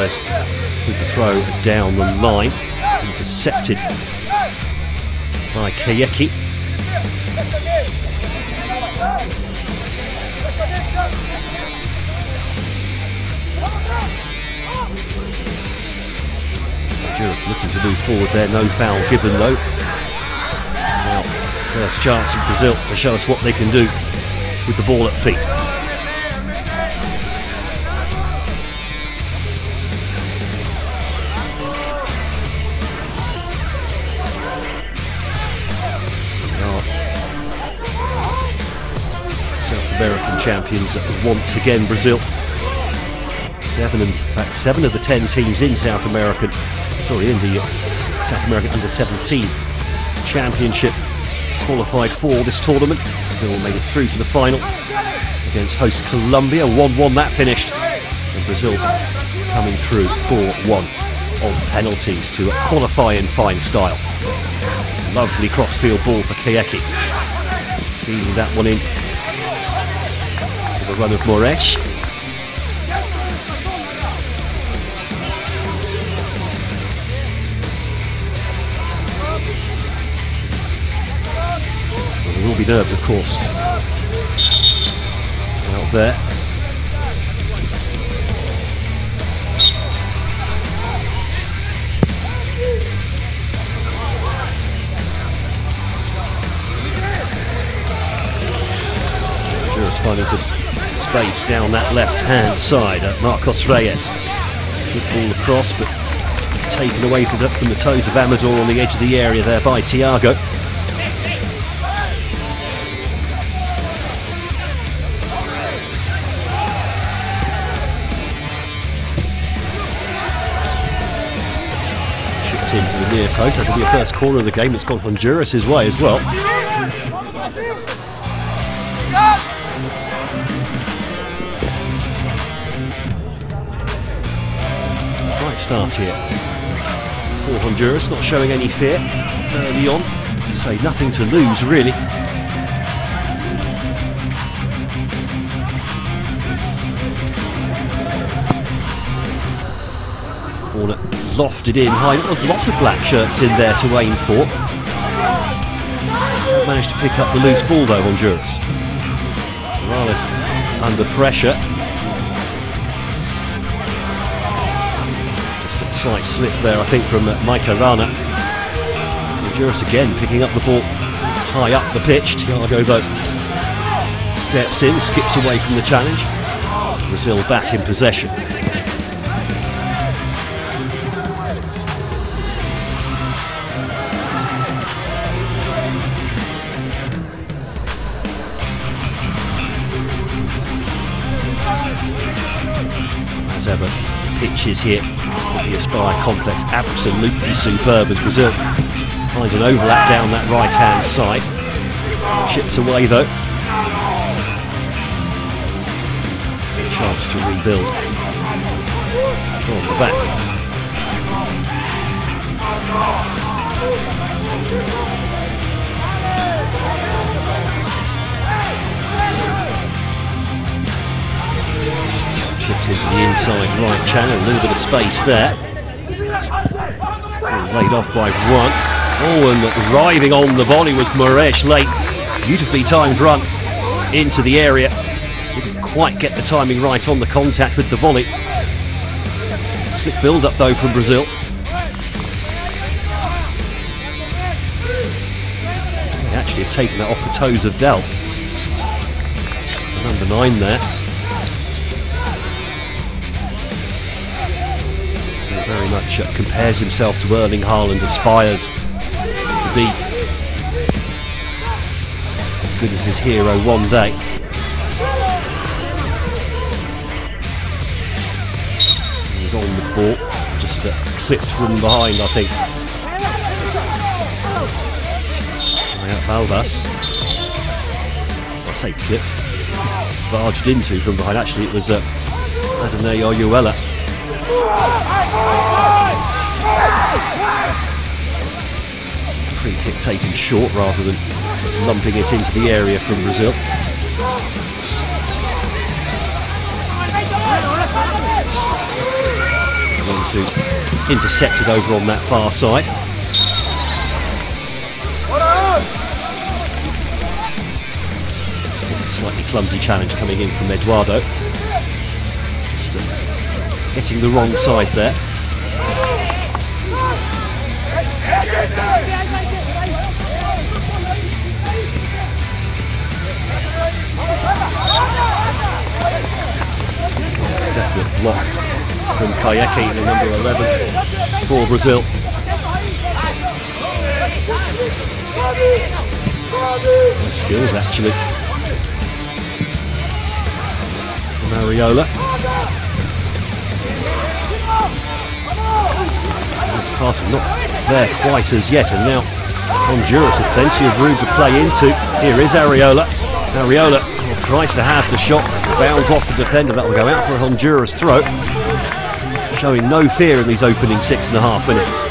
Morales with the throw down the line, intercepted by Kayeki. Honduras looking to move forward there, no foul given though. Now, first chance of Brazil to show us what they can do with the ball at feet. South American champions once again, Brazil. Seven of the 10 teams in South American, in the South American Under-17 Championship qualified for this tournament. Brazil made it through to the final against host Colombia. 1-1 that finished, and Brazil coming through 4-1 on penalties to qualify in fine style. Lovely cross-field ball for Kayeki, feeding that one in to the run of Moresh. There will be nerves, of course, out there. Honduras finding some space down that left-hand side at Marcos Reyes. Good ball across, but taken away from the toes of Amador on the edge of the area there by Thiago. Into the near post. That'll be the first corner of the game. It's gone Honduras' way as well. Right start here for Honduras, not showing any fear early on. Say nothing to lose really. Corner lofted in high. Lots of black shirts in there to aim for. Managed to pick up the loose ball though, Honduras. Morales under pressure. Just a slight slip there, I think, from Mike Arana. Honduras again picking up the ball high up the pitch. Thiago though steps in, skips away from the challenge. Brazil back in possession. As ever, pitches here at the Aspire complex absolutely superb as Brazil find an overlap down that right hand side. Chipped away though. A chance to rebuild from the back. Chipped into the inside right channel, a little bit of space there. Laid off by one. Oh, and arriving on the volley was Moresh late. Beautifully timed run into the area. Just didn't quite get the timing right on the contact with the volley. Slick build-up though from Brazil. They actually have taken that off the toes of Del. Number 9 there. Very much compares himself to Erling Haaland, aspires to be as good as his hero one day. He was on the ball, just clipped from behind, I think. Valdas. I say clipped, barged into from behind. Actually, it was Adonai Oyuela. Free kick taken short rather than just lumping it into the area from Brazil. to intercept it over on that far side. Still a slightly clumsy challenge coming in from Eduardo. Just getting the wrong side there. Definite block from Kayeke, the number 11 for Brazil. Nice skills actually from Ariola. It's passing not there quite as yet, and now Honduras have plenty of room to play into. Here is Ariola. Ariola tries to have the shot, bounds off the defender. That will go out for a Honduras throw. Showing no fear in these opening 6.5 minutes.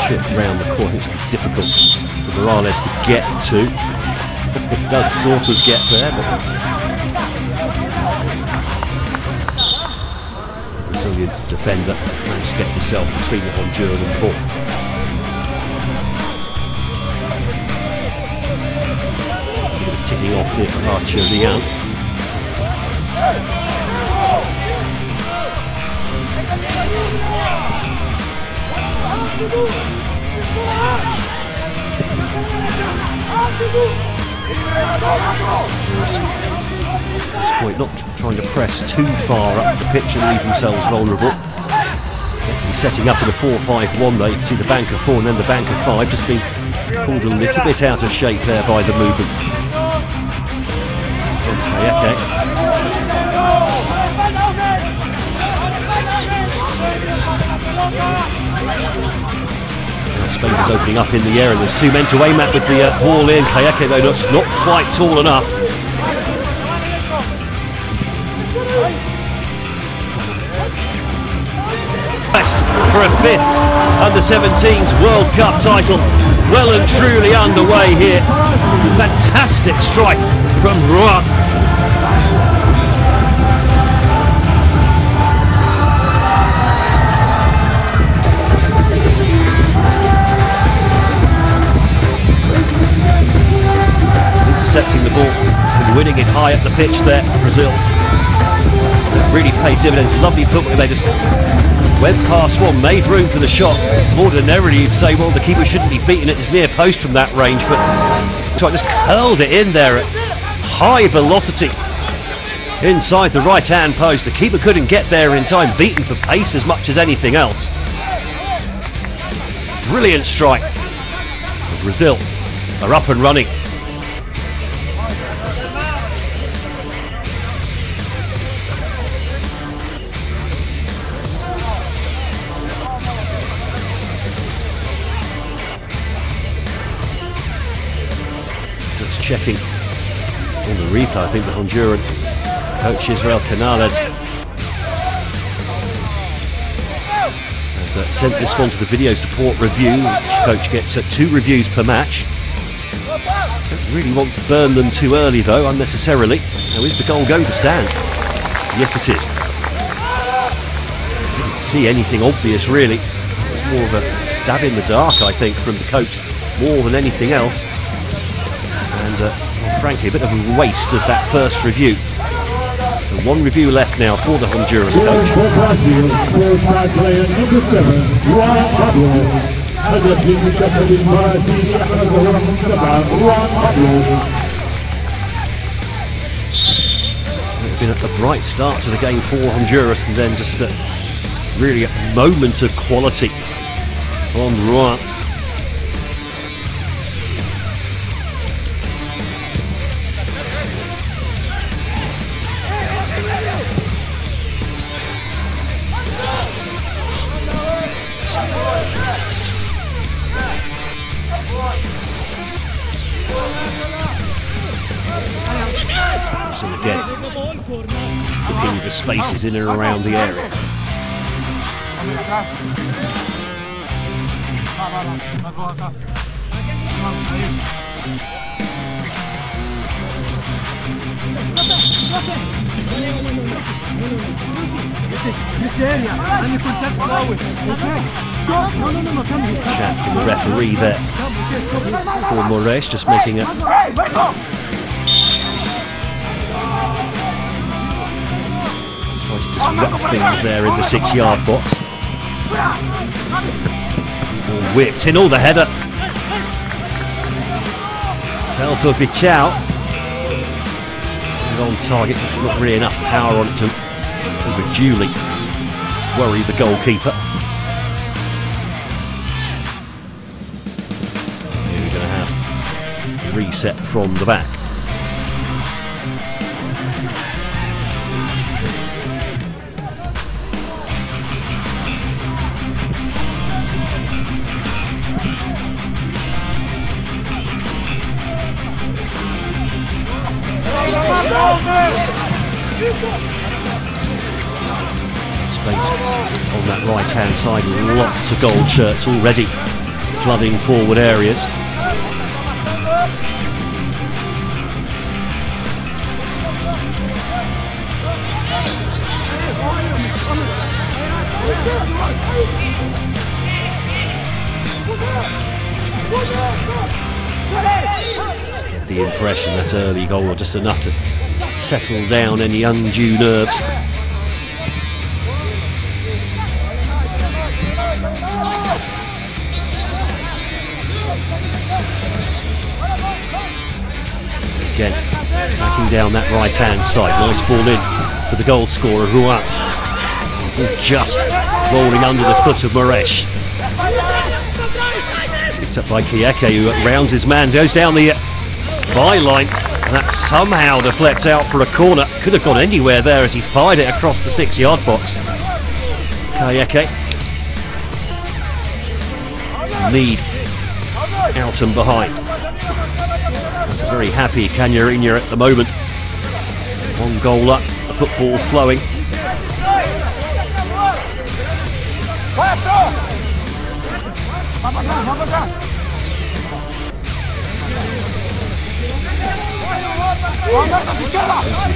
Chip round the corner. It's difficult for Morales to get to. It does sort of get there, but Brazilian defender managed to get himself between the Honduran and the ball. Ticking off here for Archer Leon. At this point, not trying to press too far up the pitch and leave themselves vulnerable. Definitely setting up in a 4-5-1 though. You can see the bank of 4 and then the bank of 5 just being pulled a little bit out of shape there by the movement. Space is opening up in the air and there's 2 men to aim at with the ball in. Kayeke though not quite tall enough. Quest for a 5th Under-17s World Cup title well and truly underway here. Fantastic strike from Ruan. Intercepting the ball and winning it high up the pitch there, Brazil. Really paid dividends. Lovely football. They just went past one, made room for the shot. Ordinarily you'd say, well, the keeper shouldn't be beating at his near post from that range, but so I just curled it in there at high velocity inside the right hand post. The keeper couldn't get there in time, beaten for pace as much as anything else. Brilliant strike. Brazil are up and running. Checking on the replay, I think the Honduran coach Israel Canales has sent this one to the video support review, which coach gets 2 reviews per match. Don't really want to burn them too early though, unnecessarily. Now is the goal going to stand? Yes it is. Didn't see anything obvious really. It was more of a stab in the dark I think from the coach more than anything else. And well, frankly, a bit of a waste of that first review. So 1 review left now for the Honduras coach. Scored by player number 7, Juan Pablo. It's been a bright start to the game for Honduras, and then just really a moment of quality from Ruan. And again, looking for spaces in and around the area. Chat from the referee there for Moraes, just making a trying to disrupt things there in the 6-yard box. All whipped in, all the header fell for Vichau. On target, there's not really enough power on it to overduly worry the goalkeeper. Here we're going to have a reset from the back. Space on that right hand side, lots of gold shirts already flooding forward areas. Let's get the impression that early goal was just enough to settle down any undue nerves. Again, attacking down that right hand side. Nice ball in for the goal scorer, Ruan. Just rolling under the foot of Moraes. Picked up by Kieke, who rounds his man, goes down the byline, and that somehow deflects out for a corner. Could have gone anywhere there as he fired it across the 6-yard box. Kieke. Lead out and behind. That's a very happy Canhariña at the moment. 1 goal up, the football flowing.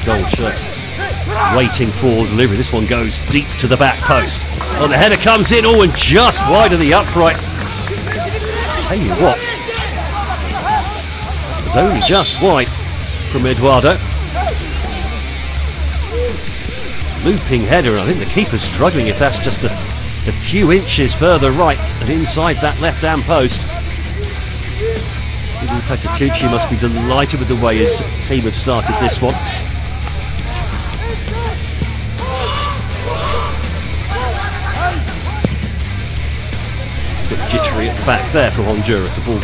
Gold shirts waiting for delivery. This one goes deep to the back post. Oh, the header comes in, oh, and just wide of the upright. Tell you what, it was only just wide from Eduardo. Looping header, I think the keeper's struggling if that's just a few inches further right and inside that left-hand post. Patitucci must be delighted with the way his team have started this one. A bit jittery at the back there for Honduras. The ball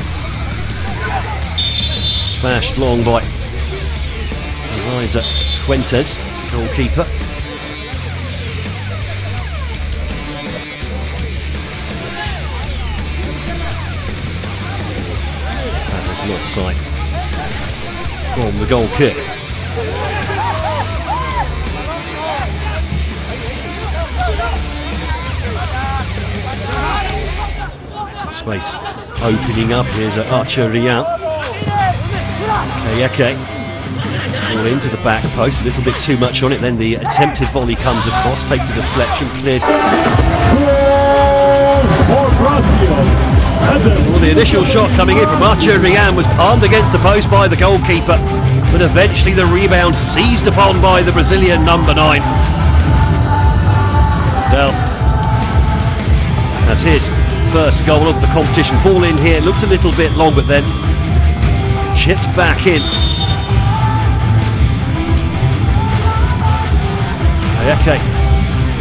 smashed long by Eliza Fuentes, goalkeeper. An offside from the goal kick. Space opening up. Here's Archer Rian. Kieke. Ball into the back post, a little bit too much on it. Then the attempted volley comes across, takes a deflection, cleared. Well, the initial shot coming in from Archer Rian was palmed against the post by the goalkeeper, but eventually the rebound seized upon by the Brazilian number 9. Del. That's his first goal of the competition. Ball in here, looked a little bit long, but then chipped back in. Kieke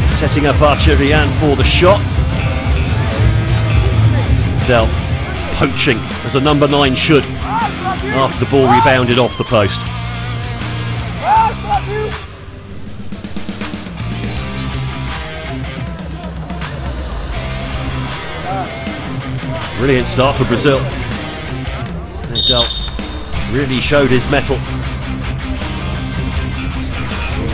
setting up Archer Rian for the shot. Del poaching as a number 9 should after the ball rebounded off the post. Brilliant start for Brazil. Del really showed his mettle.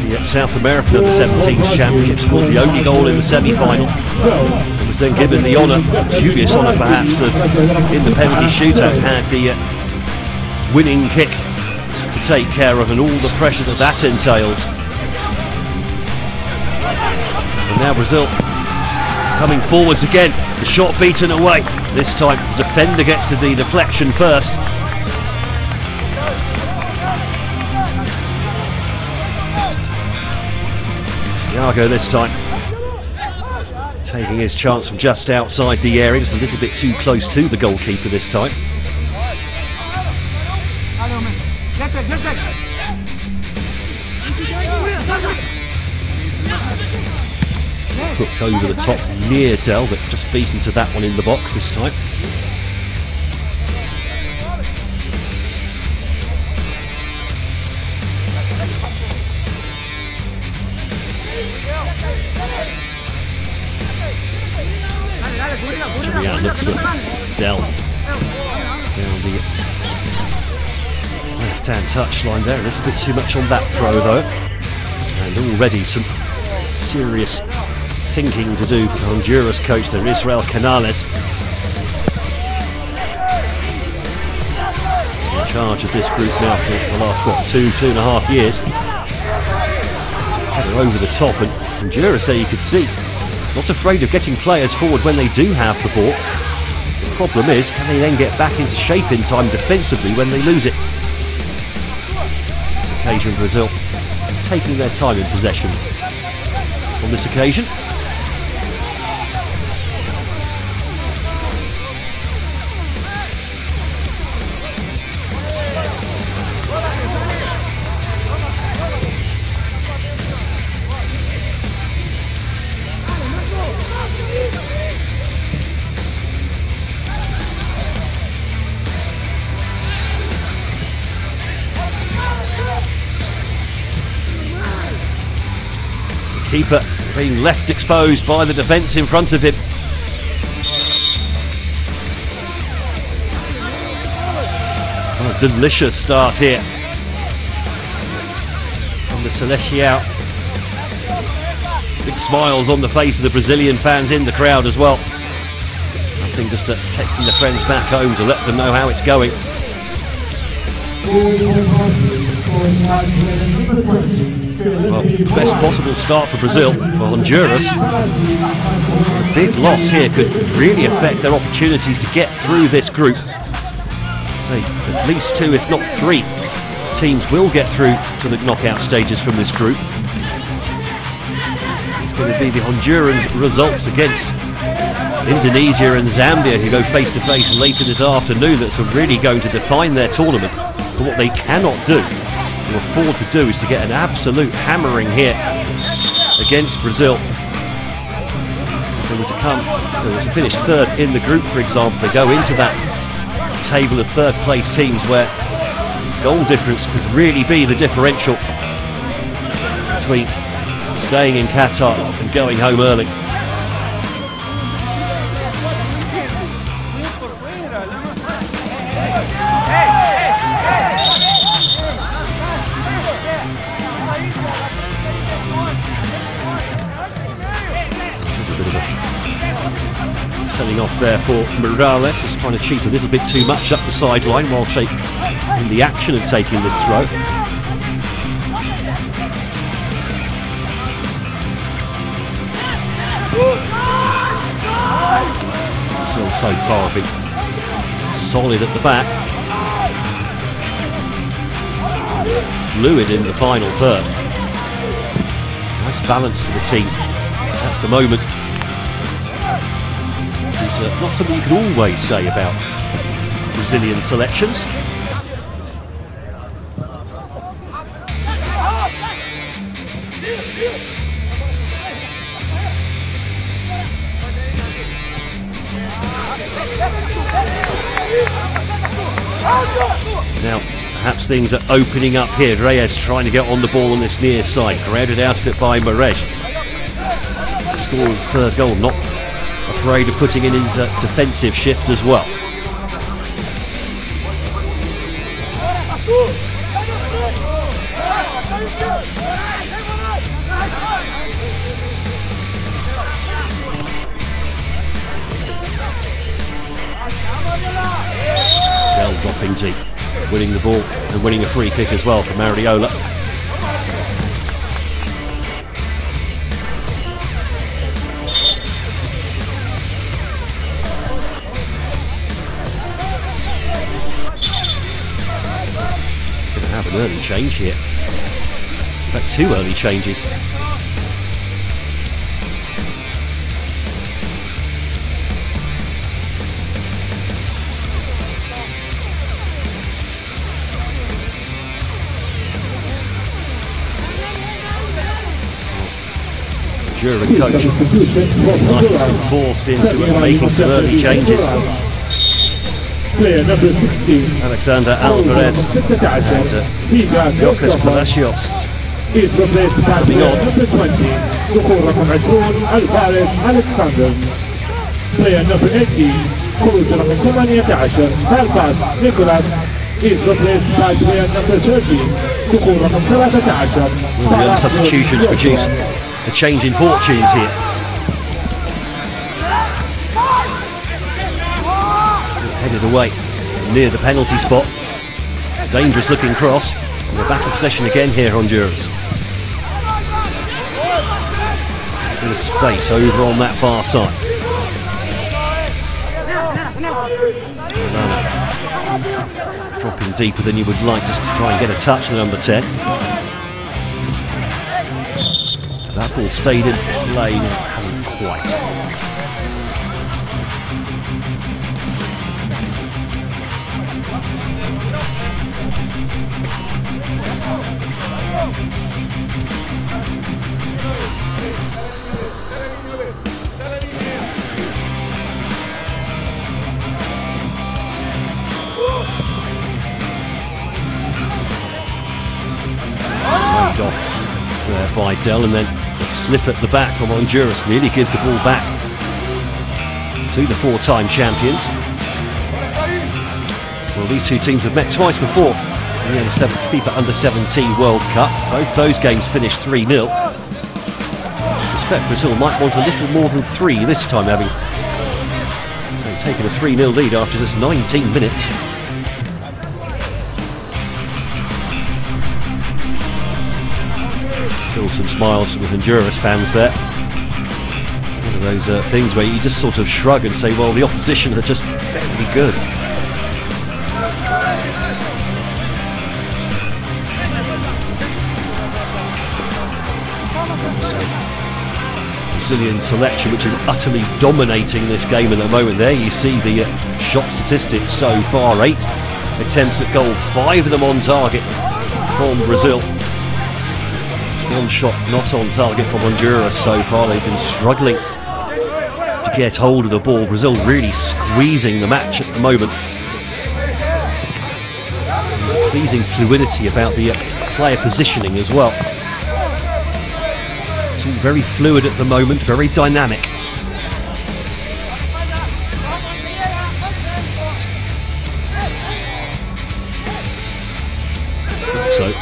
The South American Under-17s Championship scored the only goal in the semi-final and was was then given the honour, dubious honour perhaps, of in the penalty shootout had the winning kick to take care of, and all the pressure that entails. And now Brazil coming forwards again, the shot beaten away. This time the defender gets the deflection first. Thiago this time taking his chance from just outside the area, just a little bit too close to the goalkeeper this time. Hooked over the top near Dell, but just beaten to that one in the box this time. Julian looks for Dell down the left-hand touchline there. A little bit too much on that throw though, and already some serious thinking to do for the Honduras coach there, Israel Canales, in charge of this group now for the last, what, two and a half years. They're over the top, and Honduras there you could see not afraid of getting players forward when they do have the ball. The problem is, can they then get back into shape in time defensively when they lose it? This occasion Brazil is taking their time in possession on this occasion. Keeper being left exposed by the defence in front of him. Oh, a delicious start here from the Celestial. Big smiles on the face of the Brazilian fans in the crowd as well. I think just texting the friends back home to let them know how it's going. Well, best possible start for Brazil. For Honduras, a big loss here could really affect their opportunities to get through this group. Say at least two, if not three, teams will get through to the knockout stages from this group. It's going to be the Hondurans' results against Indonesia and Zambia, who go face to face later this afternoon, that's really going to define their tournament. But what they cannot do, or afford to do, is to get an absolute hammering here against Brazil. So if they were to if they were to finish third in the group, for example, they go into that table of third place teams where goal difference could really be the differential between staying in Qatar and going home early. Turning off there for Morales, is trying to cheat a little bit too much up the sideline while in the action of taking this throw. So far been solid at the back, fluid in the final third. Nice balance to the team at the moment. Which is not something you can always say about Brazilian selections. Now, perhaps things are opening up here. Reyes trying to get on the ball on this near side, grounded out of it by Marej. Scored the third goal, not afraid of putting in his defensive shift as well. dropping deep, winning the ball and winning a free kick as well from Ariola. Going to have an early change here. In fact, two early changes. Honduran coach like has been forced into making some early changes. Player number 16 Alexander Alvarez and Jocas Palacios is replaced by player number 20 دخول رقم 20 Alvarez Alexander. Player number 18 خروج رقم 18 Alvarez Nicolas is replaced by player number 13 دخول رقم 13. The early substitutions produce a change in fortunes here. Headed away near the penalty spot. A dangerous looking cross. And they're back in possession again here, Honduras. In space over on that far side. Dropping deeper than you would like just to try and get a touch, the number 10. That ball stayed in play, no, it hasn't quite. Laid off there by Dell, and then a slip at the back from Honduras nearly gives the ball back to the four-time champions. Well, these two teams have met twice before in the FIFA Under-17 World Cup. Both those games finished 3-0. I suspect Brazil might want a little more than 3 this time, having taken a 3-0 lead after just 19 minutes. Still some smiles with Honduras fans there. One of those things where you just sort of shrug and say, well, the opposition are just very good. So, Brazilian selection, which is utterly dominating this game at the moment. There you see the shot statistics so far. 8 attempts at goal, 5 of them on target from Brazil. One shot not on target from Honduras so far. They've been struggling to get hold of the ball. Brazil really squeezing the match at the moment. There's a pleasing fluidity about the player positioning as well. It's all very fluid at the moment, very dynamic. So,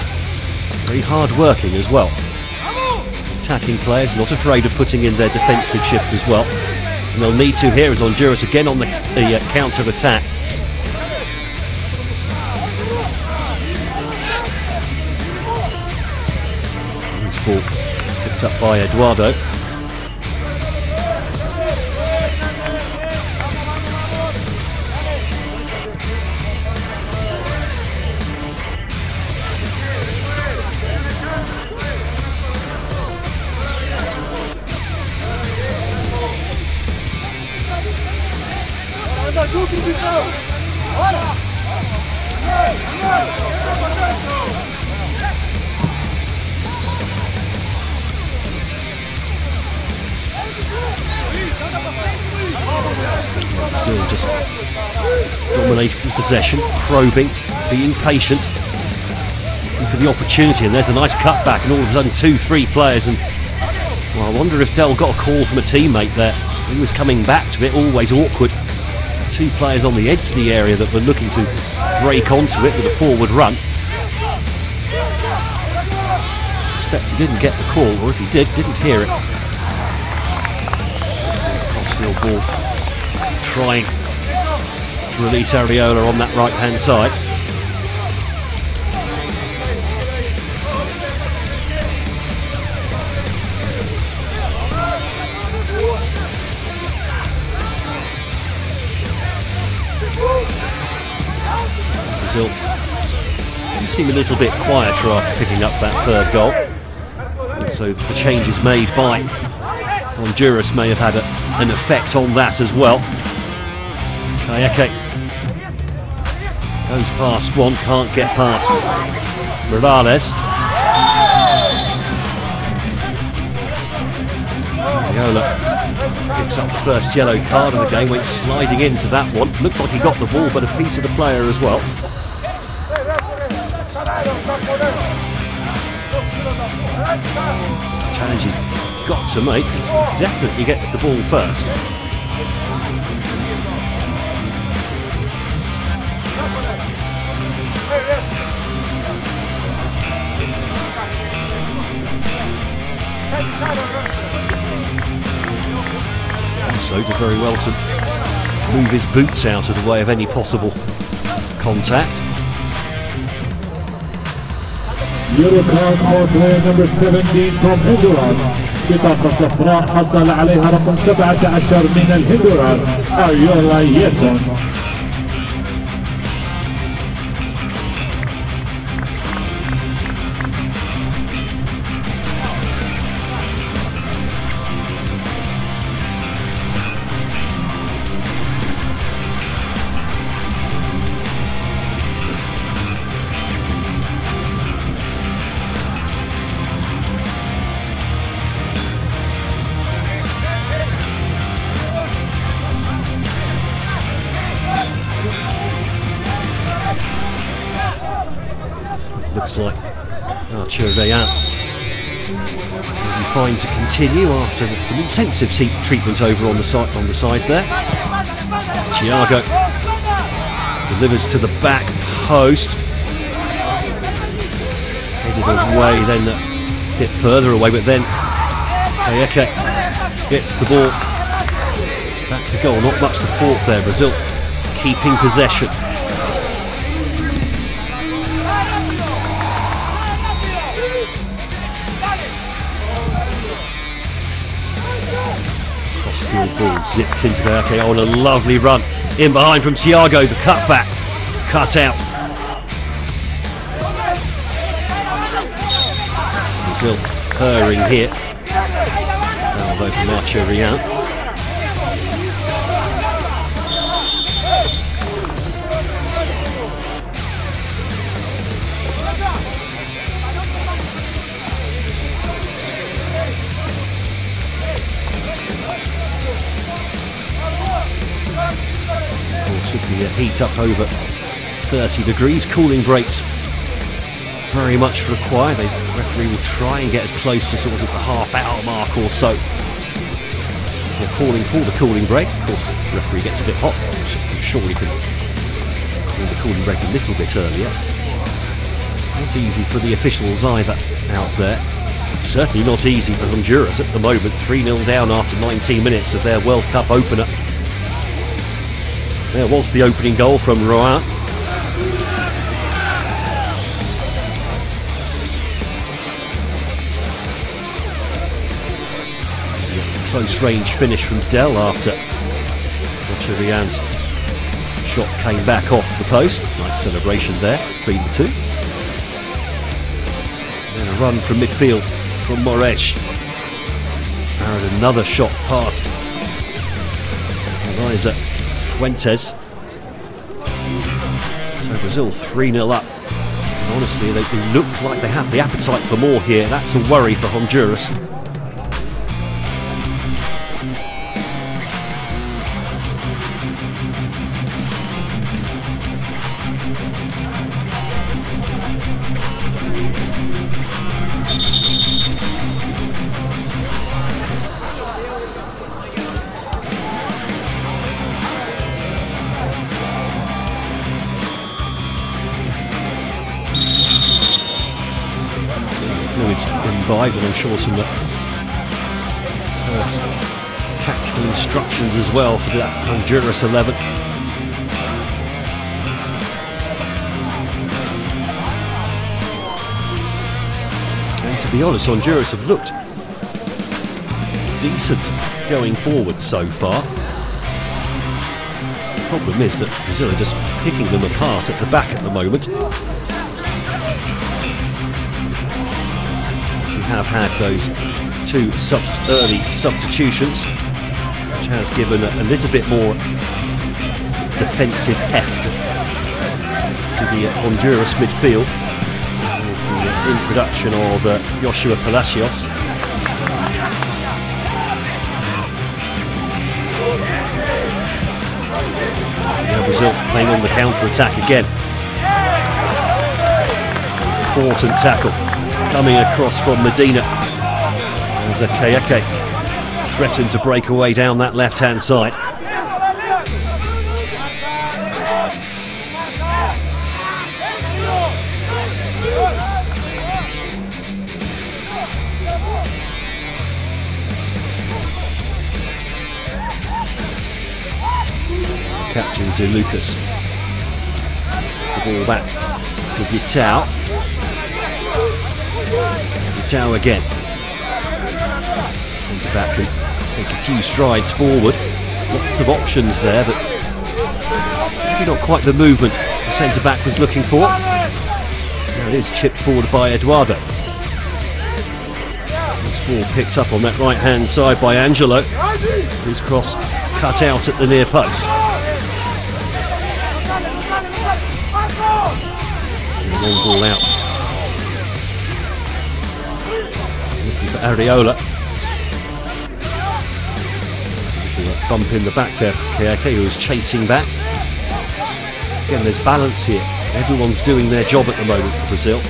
very hard working as well. Attacking players, not afraid of putting in their defensive shift as well. And they'll need to here as Honduras again on the counter-attack. Nice ball picked up by Eduardo. Brazil just dominating possession, probing, being patient, looking for the opportunity, and there's a nice cutback, and all of a sudden 2-3 players, and well, I wonder if Dell got a call from a teammate there. He was coming back to it, always awkward. 2 players on the edge of the area that were looking to break onto it with a forward run. I suspect he didn't get the call, or if he did, didn't hear it. Crossfield ball, to release Areola on that right-hand side. Brazil seem a little bit quieter after picking up that third goal. So the changes made by Honduras may have had an effect on that as well. Kayeke goes past one, can't get past Morales. Areola picks up the first yellow card of the game, went sliding into that one. Looked like he got the ball, but a piece of the player as well. Challenge he's got to make. He definitely gets the ball first. So did very well to move his boots out of the way of any possible contact. Yellow card for player number 17 from Honduras. بطاقة صفراء حصل عليها رقم 17 من الهندوراس أريولا ياسون. Looks like Archer Rayan will be fine to continue after some intensive treatment over on the side there. Thiago delivers to the back post, headed away, then a bit further away, but then Kayeke gets the ball back to goal. Not much support there. Brazil keeping possession. Ball zipped into Kayeke on a lovely run in behind from Thiago. The cutback cut out. Brazil purring here. Although from Archer Rayan. The heat up over 30 degrees, cooling breaks very much required. The referee will try and get as close to sort of the half-hour mark or so before calling for the cooling break. Of course, the referee gets a bit hot. I'm sure he can call the cooling break a little bit earlier. Not easy for the officials either out there. Certainly not easy for Honduras at the moment. 3-0 down after 19 minutes of their World Cup opener. There was the opening goal from Roa. Close range finish from Del after Chirian's shot came back off the post. Nice celebration there, 3-2. Then a run from midfield from Moresh. And another shot past Eliza Fuentes. So Brazil 3-0 up. And honestly, they look like they have the appetite for more here. That's a worry for Honduras. Imbibed, and I'm sure some tactical instructions as well for the Honduras 11. be honest, Honduras have looked decent going forward so far. The problem is that Brazil are just picking them apart at the back at the moment. We have had those two early substitutions, which has given a little bit more defensive heft to the Honduras midfield. The introduction of Joshua Palacios. Brazil playing on the counter-attack again. Important tackle coming across from Medina as Kayeke threatened to break away down that left-hand side. Captain Lucas. The ball back to Vitao. Vitao again. Centre back can take a few strides forward. Lots of options there, but maybe not quite the movement the centre back was looking for. Now it is chipped forward by Eduardo. This ball picked up on that right hand side by Angelo. His cross cut out at the near post. Long ball out. Looking for Areola. Bump in the back there for Kayeke, who was chasing back. Again, there's balance here. Everyone's doing their job at the moment for Brazil.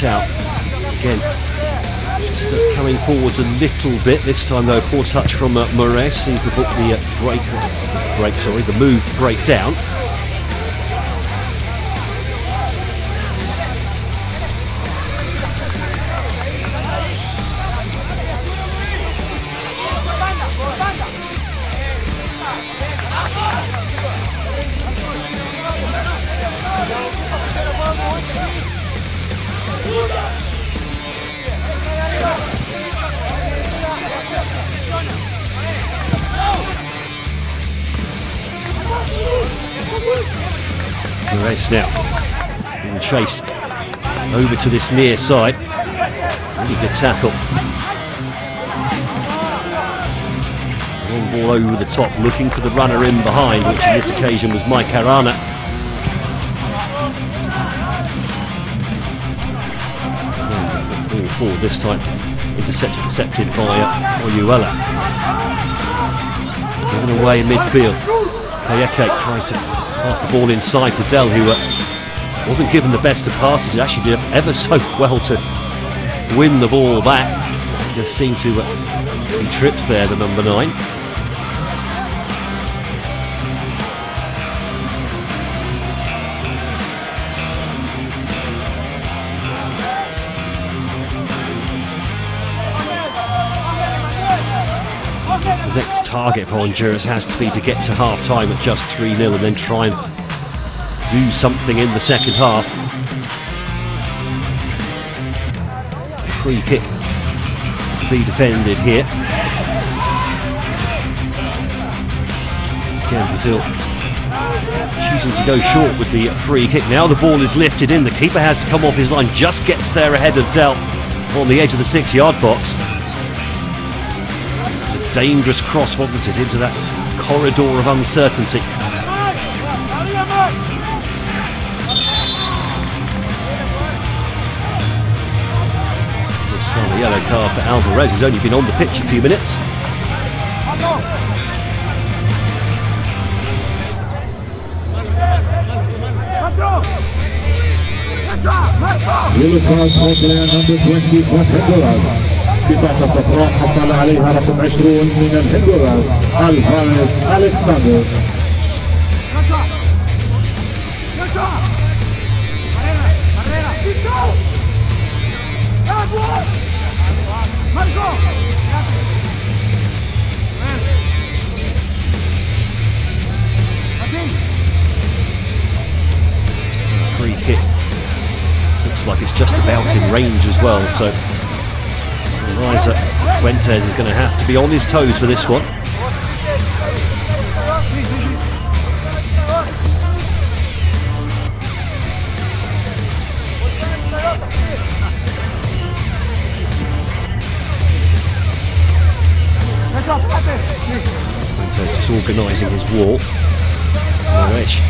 Out again, just coming forwards a little bit this time though. Poor touch from Moraes, sees the move break down. Moraes now being chased over to this near side. Really good tackle. Long ball over the top, looking for the runner in behind, which in this occasion was Mike Arana. Ball forward this time, intercepted by Oyuela. Given away in midfield. Kayeke tries to pass the ball inside to Del, who wasn't given the best of passes. He actually did ever so well to win the ball back. He just seemed to be tripped there, the number 9. The next target for Honduras has to be to get to half-time at just 3-0 and then try and do something in the second half. Free kick to be defended here. Again, Brazil choosing to go short with the free kick. Now the ball is lifted in. The keeper has to come off his line, just gets there ahead of Del on the edge of the 6-yard box. Dangerous cross, wasn't it, into that corridor of uncertainty. This time a yellow card for Alvarez, who's only been on the pitch a few minutes. Yellow card for player number 20 for Honduras. بطاقة صفراء حصل عليها رقم 20 من الهندوراس الفارس ألكسندر. Free kick. Looks like it's just about in range as well, so Eliza Fuentes is going to have to be on his toes for this one. Fuentes just organising his walk. Which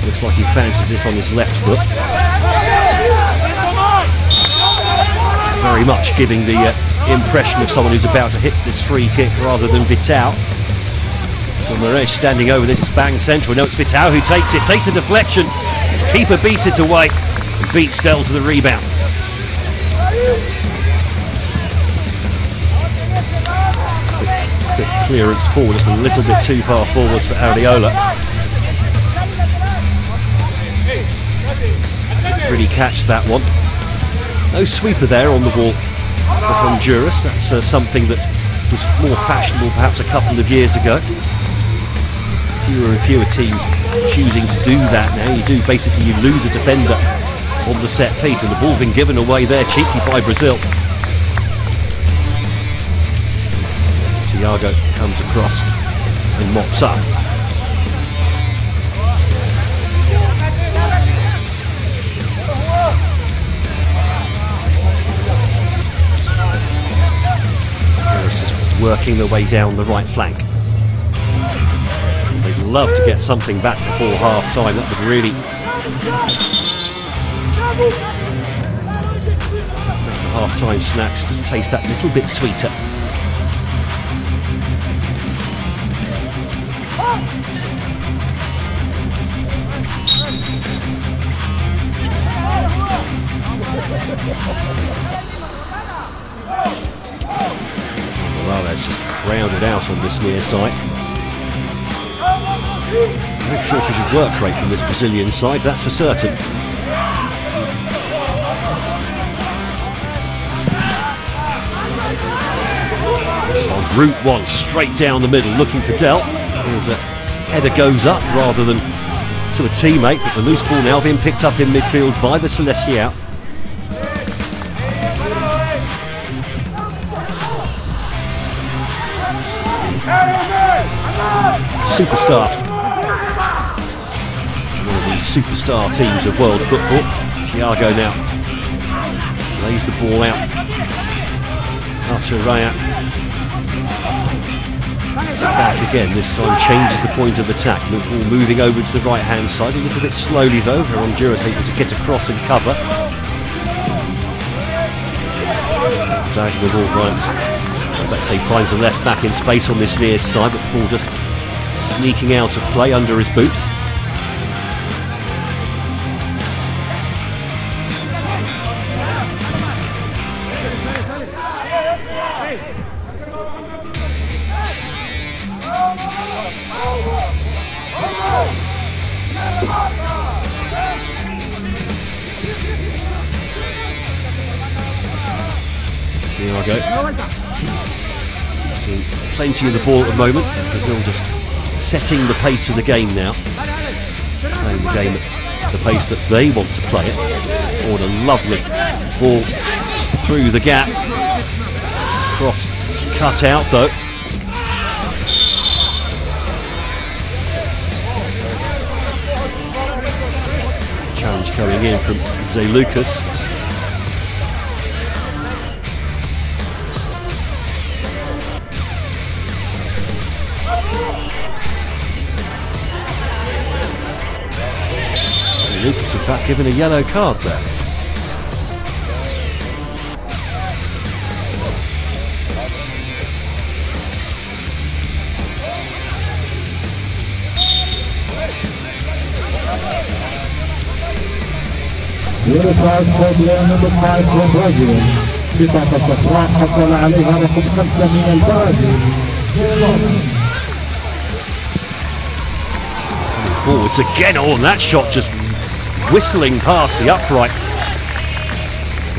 looks like he fancies this on his left foot. Very much giving the impression of someone who's about to hit this free kick rather than Vital. So Moresh standing over this, it's bang central. No, it's Vital who takes it, takes a deflection. Keeper beats it away and beats Del to the rebound. Quick clearance forward, just a little bit too far forwards for Areola. Really catch that one. No sweeper there on the wall for Honduras. That's something that was more fashionable perhaps a couple of years ago. Fewer and fewer teams choosing to do that now. You do basically, you lose a defender on the set piece, and the ball being given away there cheeky by Brazil. Thiago comes across and mops up. Working their way down the right flank. They'd love to get something back before half time. That would really make the half time snacks just taste that little bit sweeter. Morales just crowded out on this near side. No shortage of work rate from this Brazilian side, that's for certain. This on route one, straight down the middle, looking for Del. Here's a header goes up rather than to a teammate, but the loose ball now being picked up in midfield by the Celestial. Superstar. One of the superstar teams of world football. Thiago now lays the ball out. Arturaya. So back again, this time changes the point of attack. The ball moving over to the right hand side, a little bit slowly though. Honduras able to get across and cover. Diagonal ball runs. Let's say finds the left back in space on this near side, but the ball just sneaking out of play under his boot. Thiago. Seeing plenty of the ball at the moment. Brazil just setting the pace of the game now. Playing the game at the pace that they want to play it. Oh, what a lovely ball through the gap. Cross cut out though. Challenge coming in from Zé Lucas. Lucas in fact given a yellow card there. Yellow card for player number 5 from Brazil. بطاقة صفراء حصل عليها رقم 5 من البرازيل. Forwards again, oh, and that shot just whistling past the upright.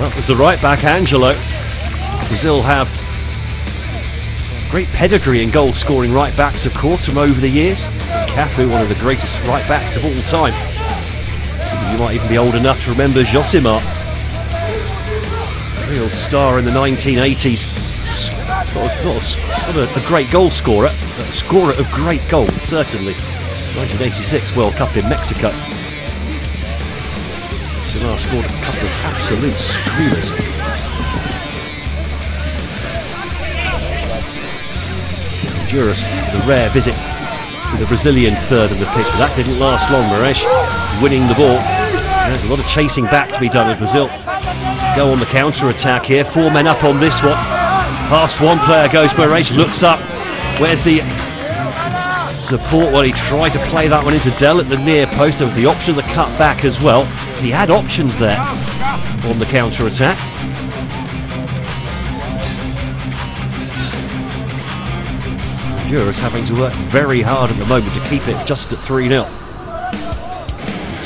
Well, it was the right back, Angelo. Brazil have great pedigree in goal scoring right backs, of course, from over the years. Cafu, one of the greatest right backs of all time. Some of you might even be old enough to remember Josimar, a real star in the 1980s. Not a great goal scorer, but a scorer of great goals, certainly. 1986 World Cup in Mexico. Josimar scored a couple of absolute screamers. Honduras, the rare visit to the Brazilian third of the pitch, but that didn't last long. Moraes winning the ball. There's a lot of chasing back to be done as Brazil go on the counter-attack here. 4 men up on this one. Past one player goes Moraes, looks up. Where's the support? Well, he tried to play that one into Dell at the near post. There was the option of the cut back as well. But he had options there on the counter-attack. Honduras having to work very hard at the moment to keep it just at 3-0.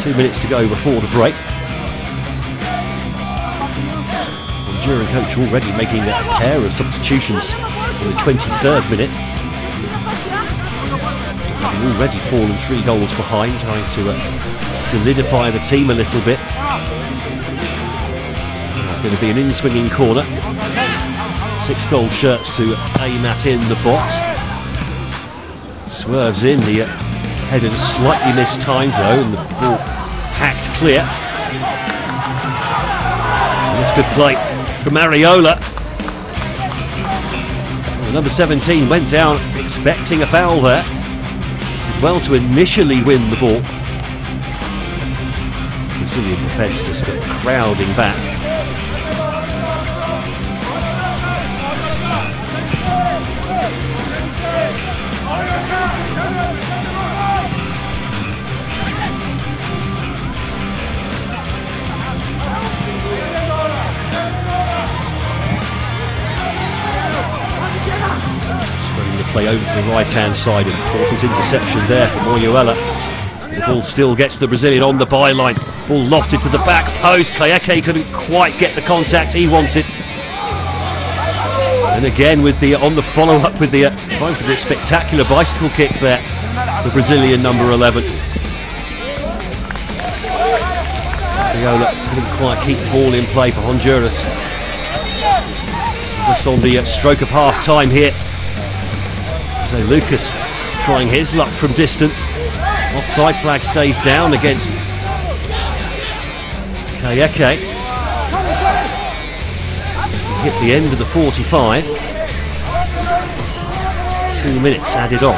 2 minutes to go before the break. Honduran coach already making a pair of substitutions in the 23rd minute. Having already fallen 3 goals behind, trying to solidify the team a little bit. It's going to be an in-swinging corner. 6 gold shirts to aim at in the box. Swerves in, the header slightly mistimed though, and the ball hacked clear. And that's good play from Ariola. Well, number 17 went down expecting a foul there. Did well to initially win the ball. Brazilian defence just crowding back. Play over to the right-hand side. Important interception there from Oyuela. The ball still gets the Brazilian on the byline. Ball lofted to the back post. Kayeke couldn't quite get the contact he wanted. And again with the on the follow-up with the trying for the spectacular bicycle kick there. The Brazilian number 11. Oyuela couldn't quite keep the ball in play for Honduras. Just on the stroke of half-time here. So Lucas trying his luck from distance. Offside flag stays down against Kayeke. Hit the end of the 45. 2 minutes added on.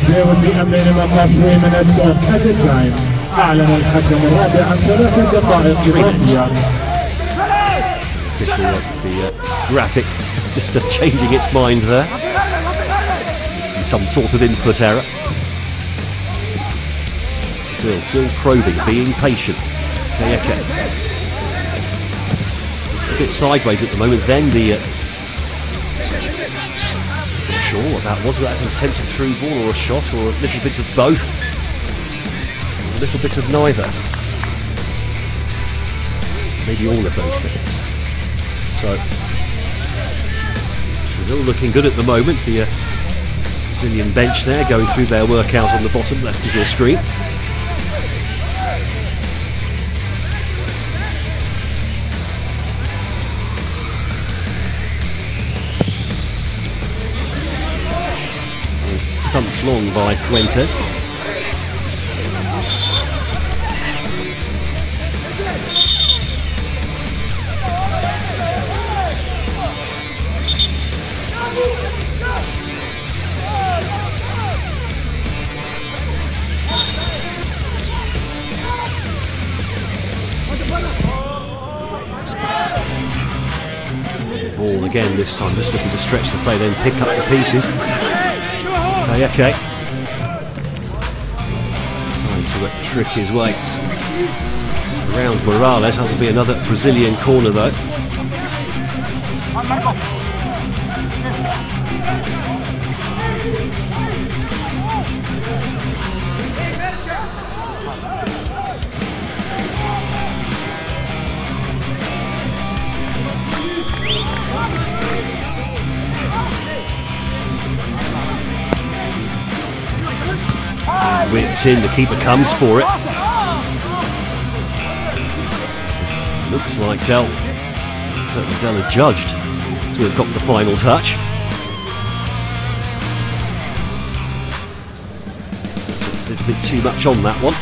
There will be a minimum of 3 minutes of added time. أعلن الحكم الرابع عن 3 دقائق إضافية. Official of the graphic just changing its mind there. Just some sort of input error. Still probing, being patient. Kayeke. A bit sideways at the moment. Then the not sure what that was. Whether that's an attempted through ball or a shot or a little bit of both. A little bit of neither. Maybe all of those things. So, Brazil looking good at the moment. The Brazilian bench there going through their workout on the bottom left of your screen. Thumped long by Fuentes. Ball again this time, just looking to stretch the play, then pick up the pieces. Kayeke trying to trick his way around Morales. That'll be another Brazilian corner though. loops in, the keeper comes for it. Looks like Dell adjudged to have got the final touch. A little bit too much on that one.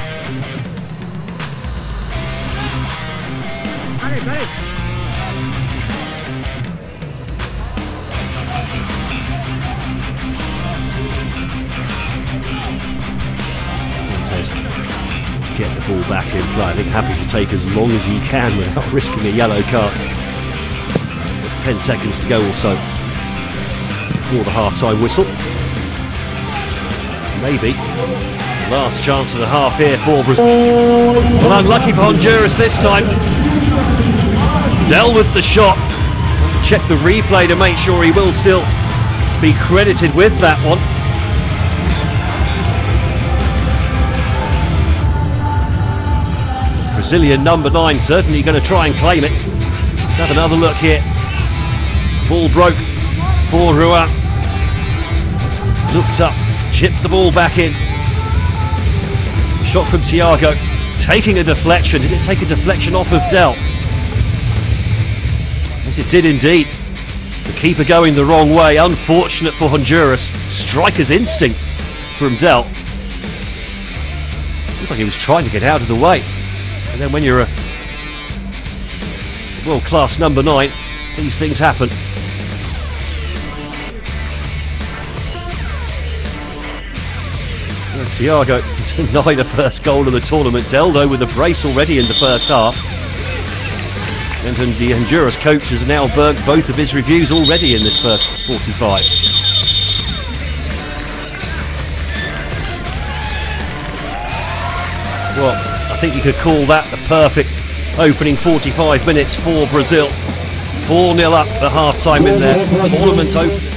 To get the ball back in play. I think happy to take as long as he can without risking a yellow card. 10 seconds to go or so before the half-time whistle. Maybe the last chance of the half here for Brazil. Well, unlucky for Honduras this time. Dell with the shot. Check the replay to make sure he will still be credited with that one. Brazilian number 9 certainly going to try and claim it. Let's have another look here. Ball broke for Rua. Looked up, chipped the ball back in. Shot from Thiago, taking a deflection. Did it take a deflection off of Dell? Yes, it did indeed. The keeper going the wrong way. Unfortunate for Honduras. Striker's instinct from Dell. Looked like he was trying to get out of the way. And then when you're a world-class number 9, these things happen. And Thiago denied a first goal of the tournament. Deldo with a brace already in the first half. And the Honduras coach has now burnt both of his reviews already in this first 45. Well, I think you could call that the perfect opening 45 minutes for Brazil. 4-0 up at half-time in their tournament opening.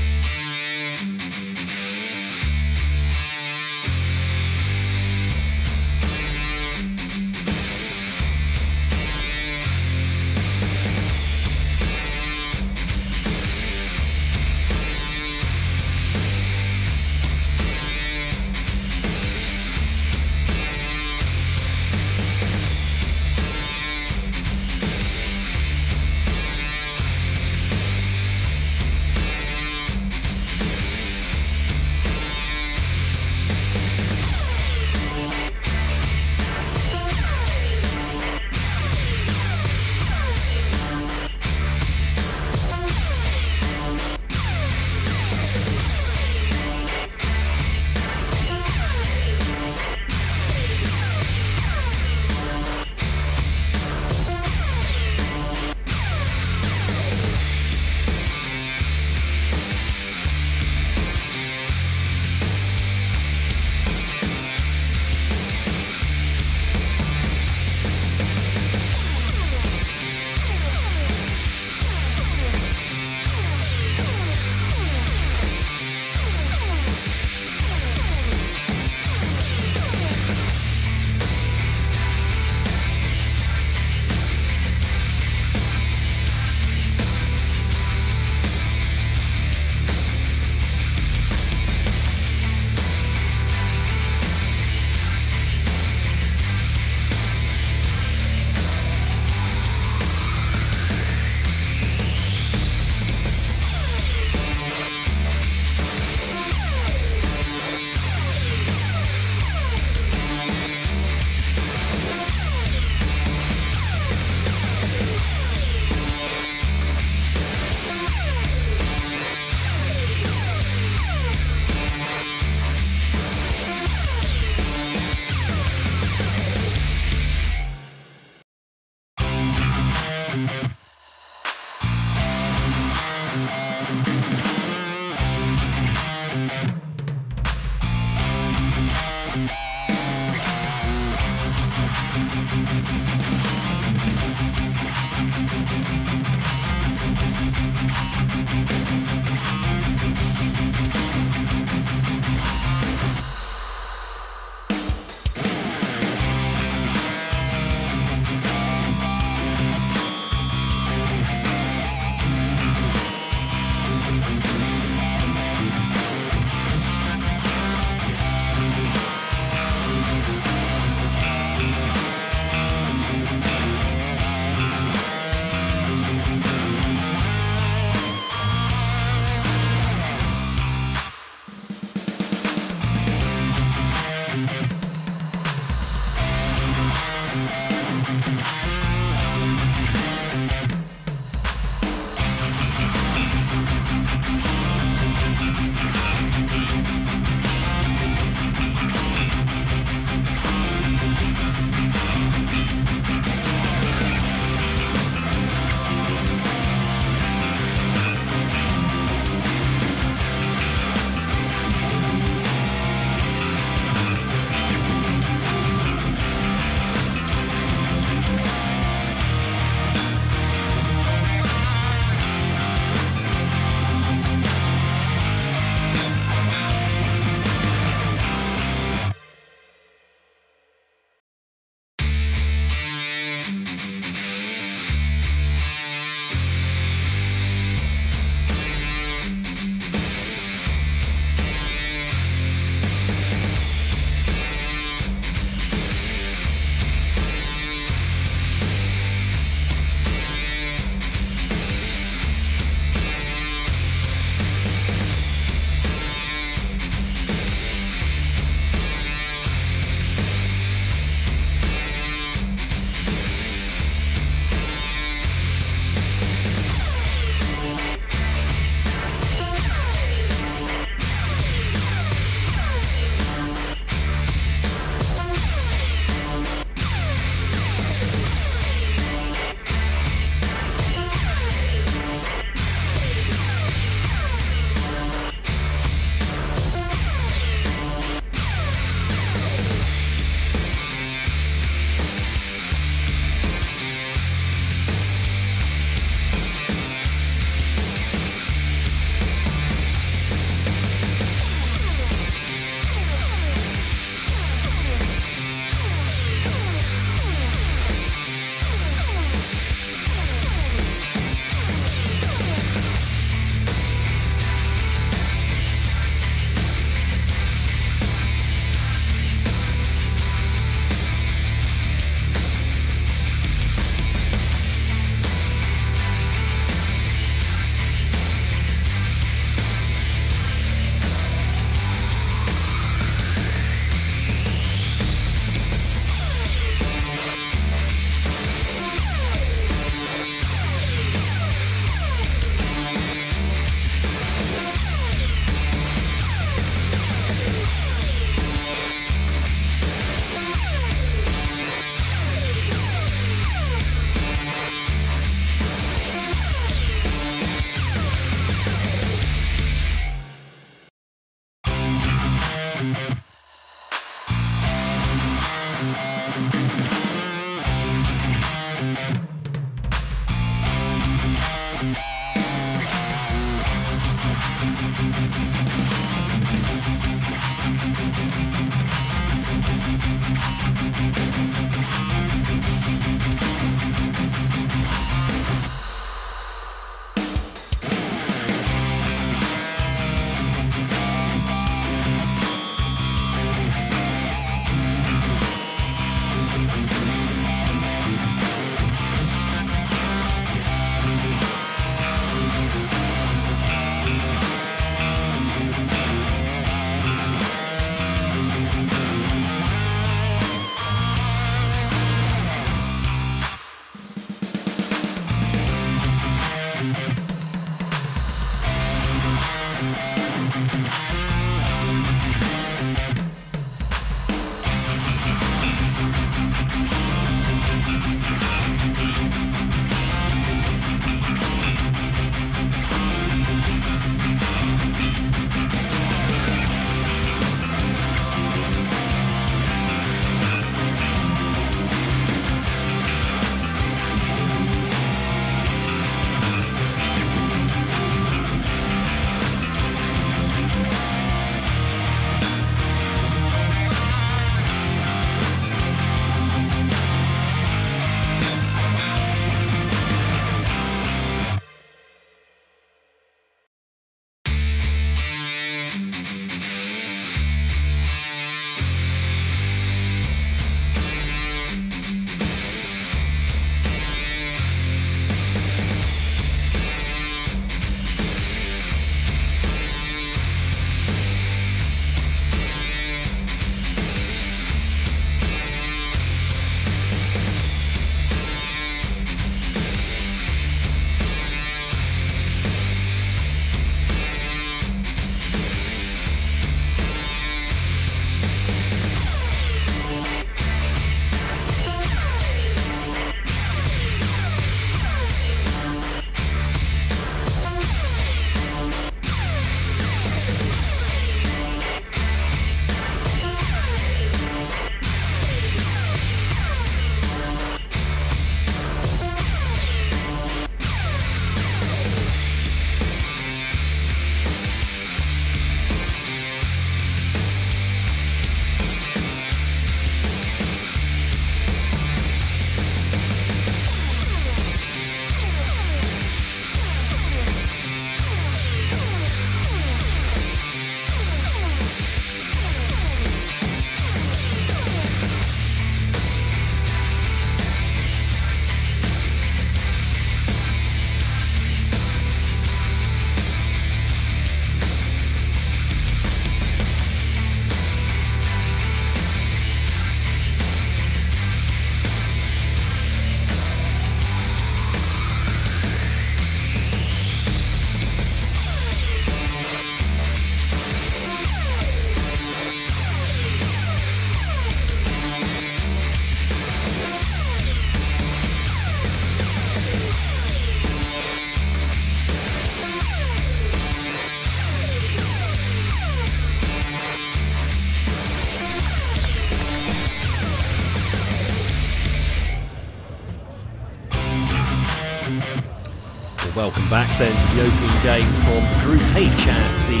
Well, welcome back then to the opening game from Group H at the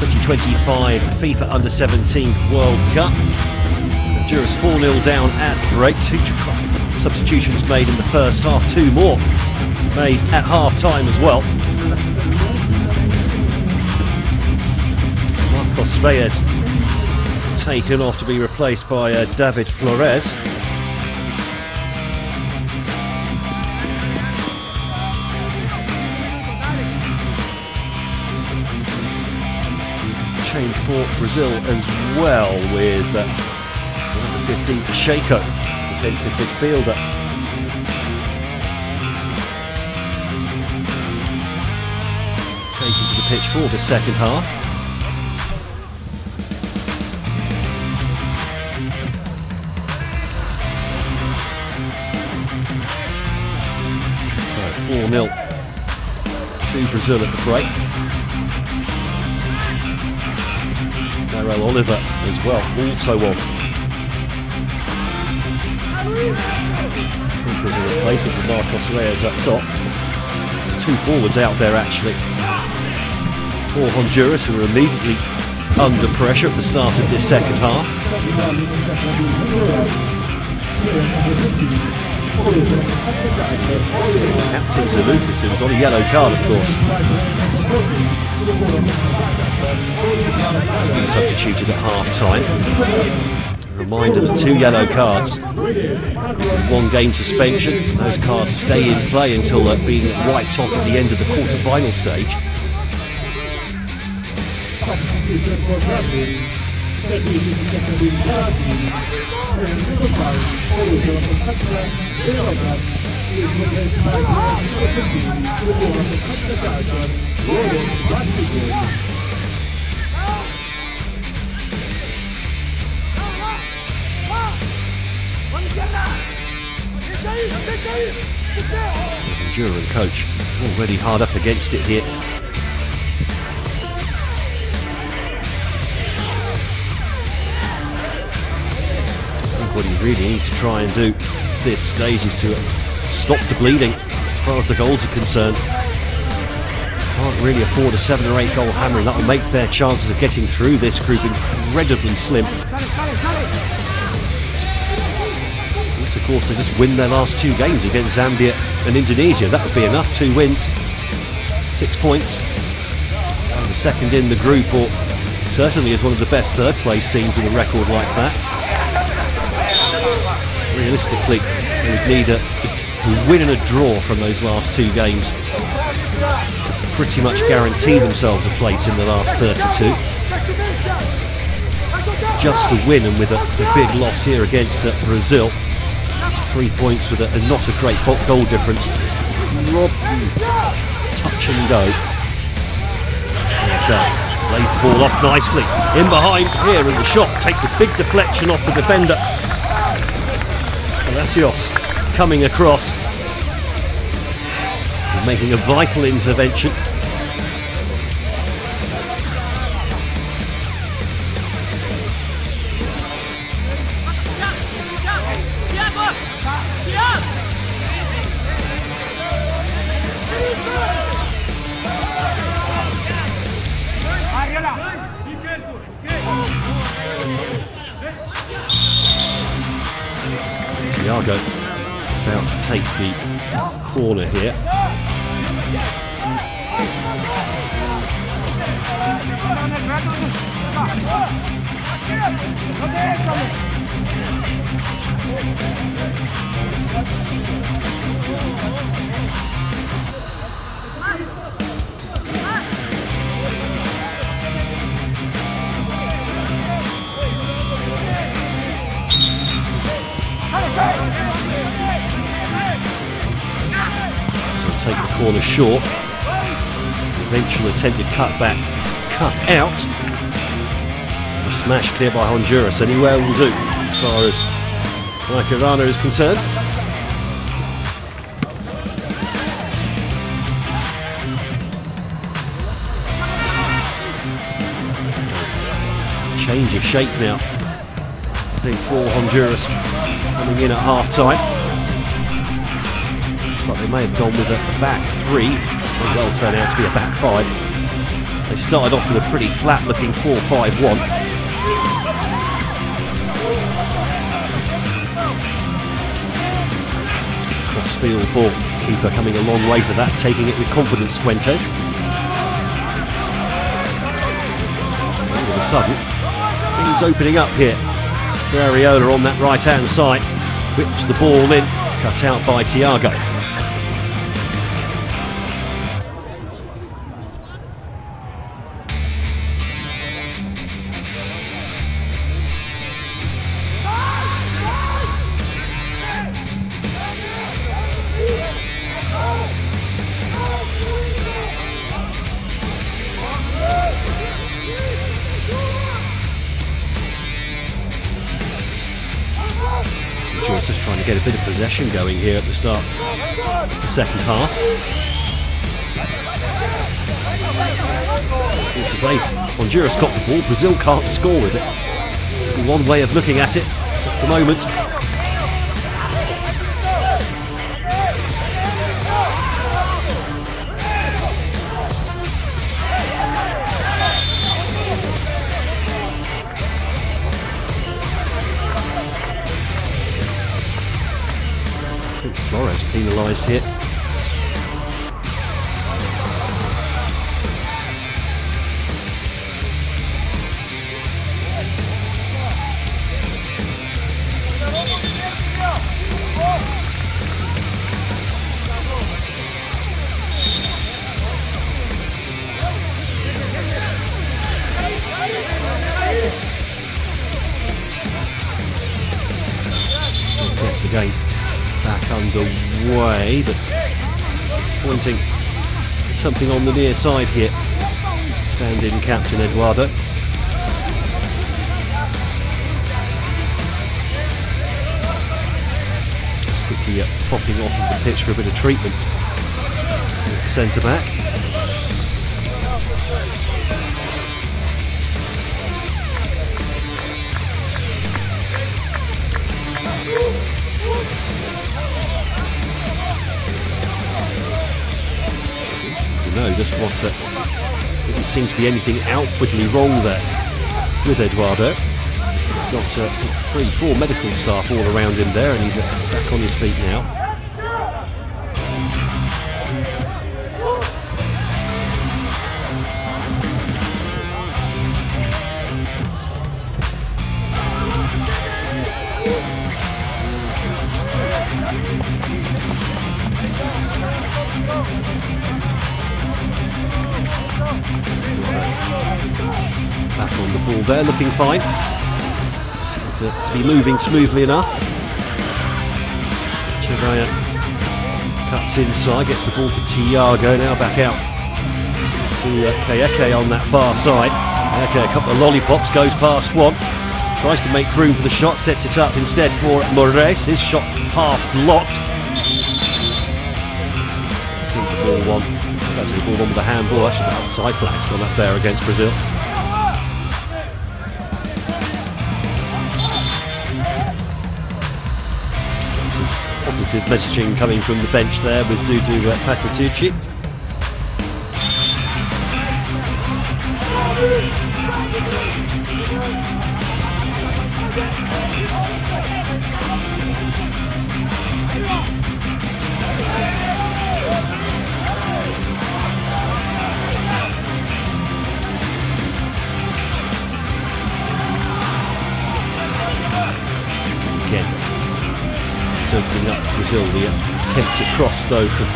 2025 FIFA Under-17s World Cup. Honduras 4-0 down at the break. 2 substitutions made in the first half, 2 more made at half-time as well. Marcos Reyes taken off to be replaced by David Flores. Change for Brazil as well with number 15 Pacheco, defensive midfielder. Taken to the pitch for the second half. So 4-0 to Brazil at the break. Oliver as well, also on. There's a replacement with Marcos Reyes up top. 2 forwards out there actually for Honduras, who are immediately under pressure at the start of this second half. Captain Lucas, who was on a yellow card of course, has been substituted at half-time. A reminder that 2 yellow cards. There's 1 game suspension. Those cards stay in play until being wiped off at the end of the quarter-final stage. Honduran coach already hard up against it here. I think what he really needs to try and do at this stage is to stop the bleeding as far as the goals are concerned. Can't really afford a 7 or 8 goal hammer, and that will make their chances of getting through this group incredibly slim. Of course, they just win their last 2 games against Zambia and Indonesia. That would be enough. 2 wins, 6 points, and the second in the group, or certainly is one of the best third-place teams with a record like that. Realistically, they would need a win and a draw from those last 2 games to pretty much guarantee themselves a place in the last 32. Just a win, and with a big loss here against Brazil. 3 points with not a great goal difference. Rob, touch and go. And lays the ball off nicely. In behind here, and the shot takes a big deflection off the defender. Palacios coming across, and making a vital intervention. Thiago about to take the corner here. So take the corner short. Eventual attempted cutback cut out. The smash clear by Honduras. Anywhere will do as far as Macarena is concerned. Change of shape now, I think, for Honduras coming in at half-time. Looks like they may have gone with a back 3. May well turn out to be a back five. They started off with a pretty flat-looking 4-5-1. Cross-field ball. Keeper coming a long way for that, taking it with confidence, Fuentes. All of a sudden, things opening up here. Ariola on that right-hand side. Whips the ball in, cut out by Thiago. Just trying to get a bit of possession going here at the start of the second half. If Honduras got the ball, Brazil can't score with it. One way of looking at it at the moment. Flores penalised here. So get the game back underway, but it's pointing something on the near side here. Stand-in captain Eduardo. Quickly popping off of the pitch for a bit of treatment. Centre back. No, just what didn't seem to be anything outwardly wrong there with Eduardo. He's got 3-4 medical staff all around him there, and he's back on his feet now. Back on the ball there, looking fine. Seems to be moving smoothly enough. Chevaya cuts inside, gets the ball to Thiago, now back out to Kayeke on that far side. Okay, a couple of lollipops, goes past one. Tries to make room for the shot, sets it up instead for Moraes. His shot half blocked. I think the ball one. That's the ball on with a handball. Actually, the outside flag's gone up there against Brazil. Some positive messaging coming from the bench there with Dudu Patitucci. Again, it's opening up Brazil. The attempt to cross though from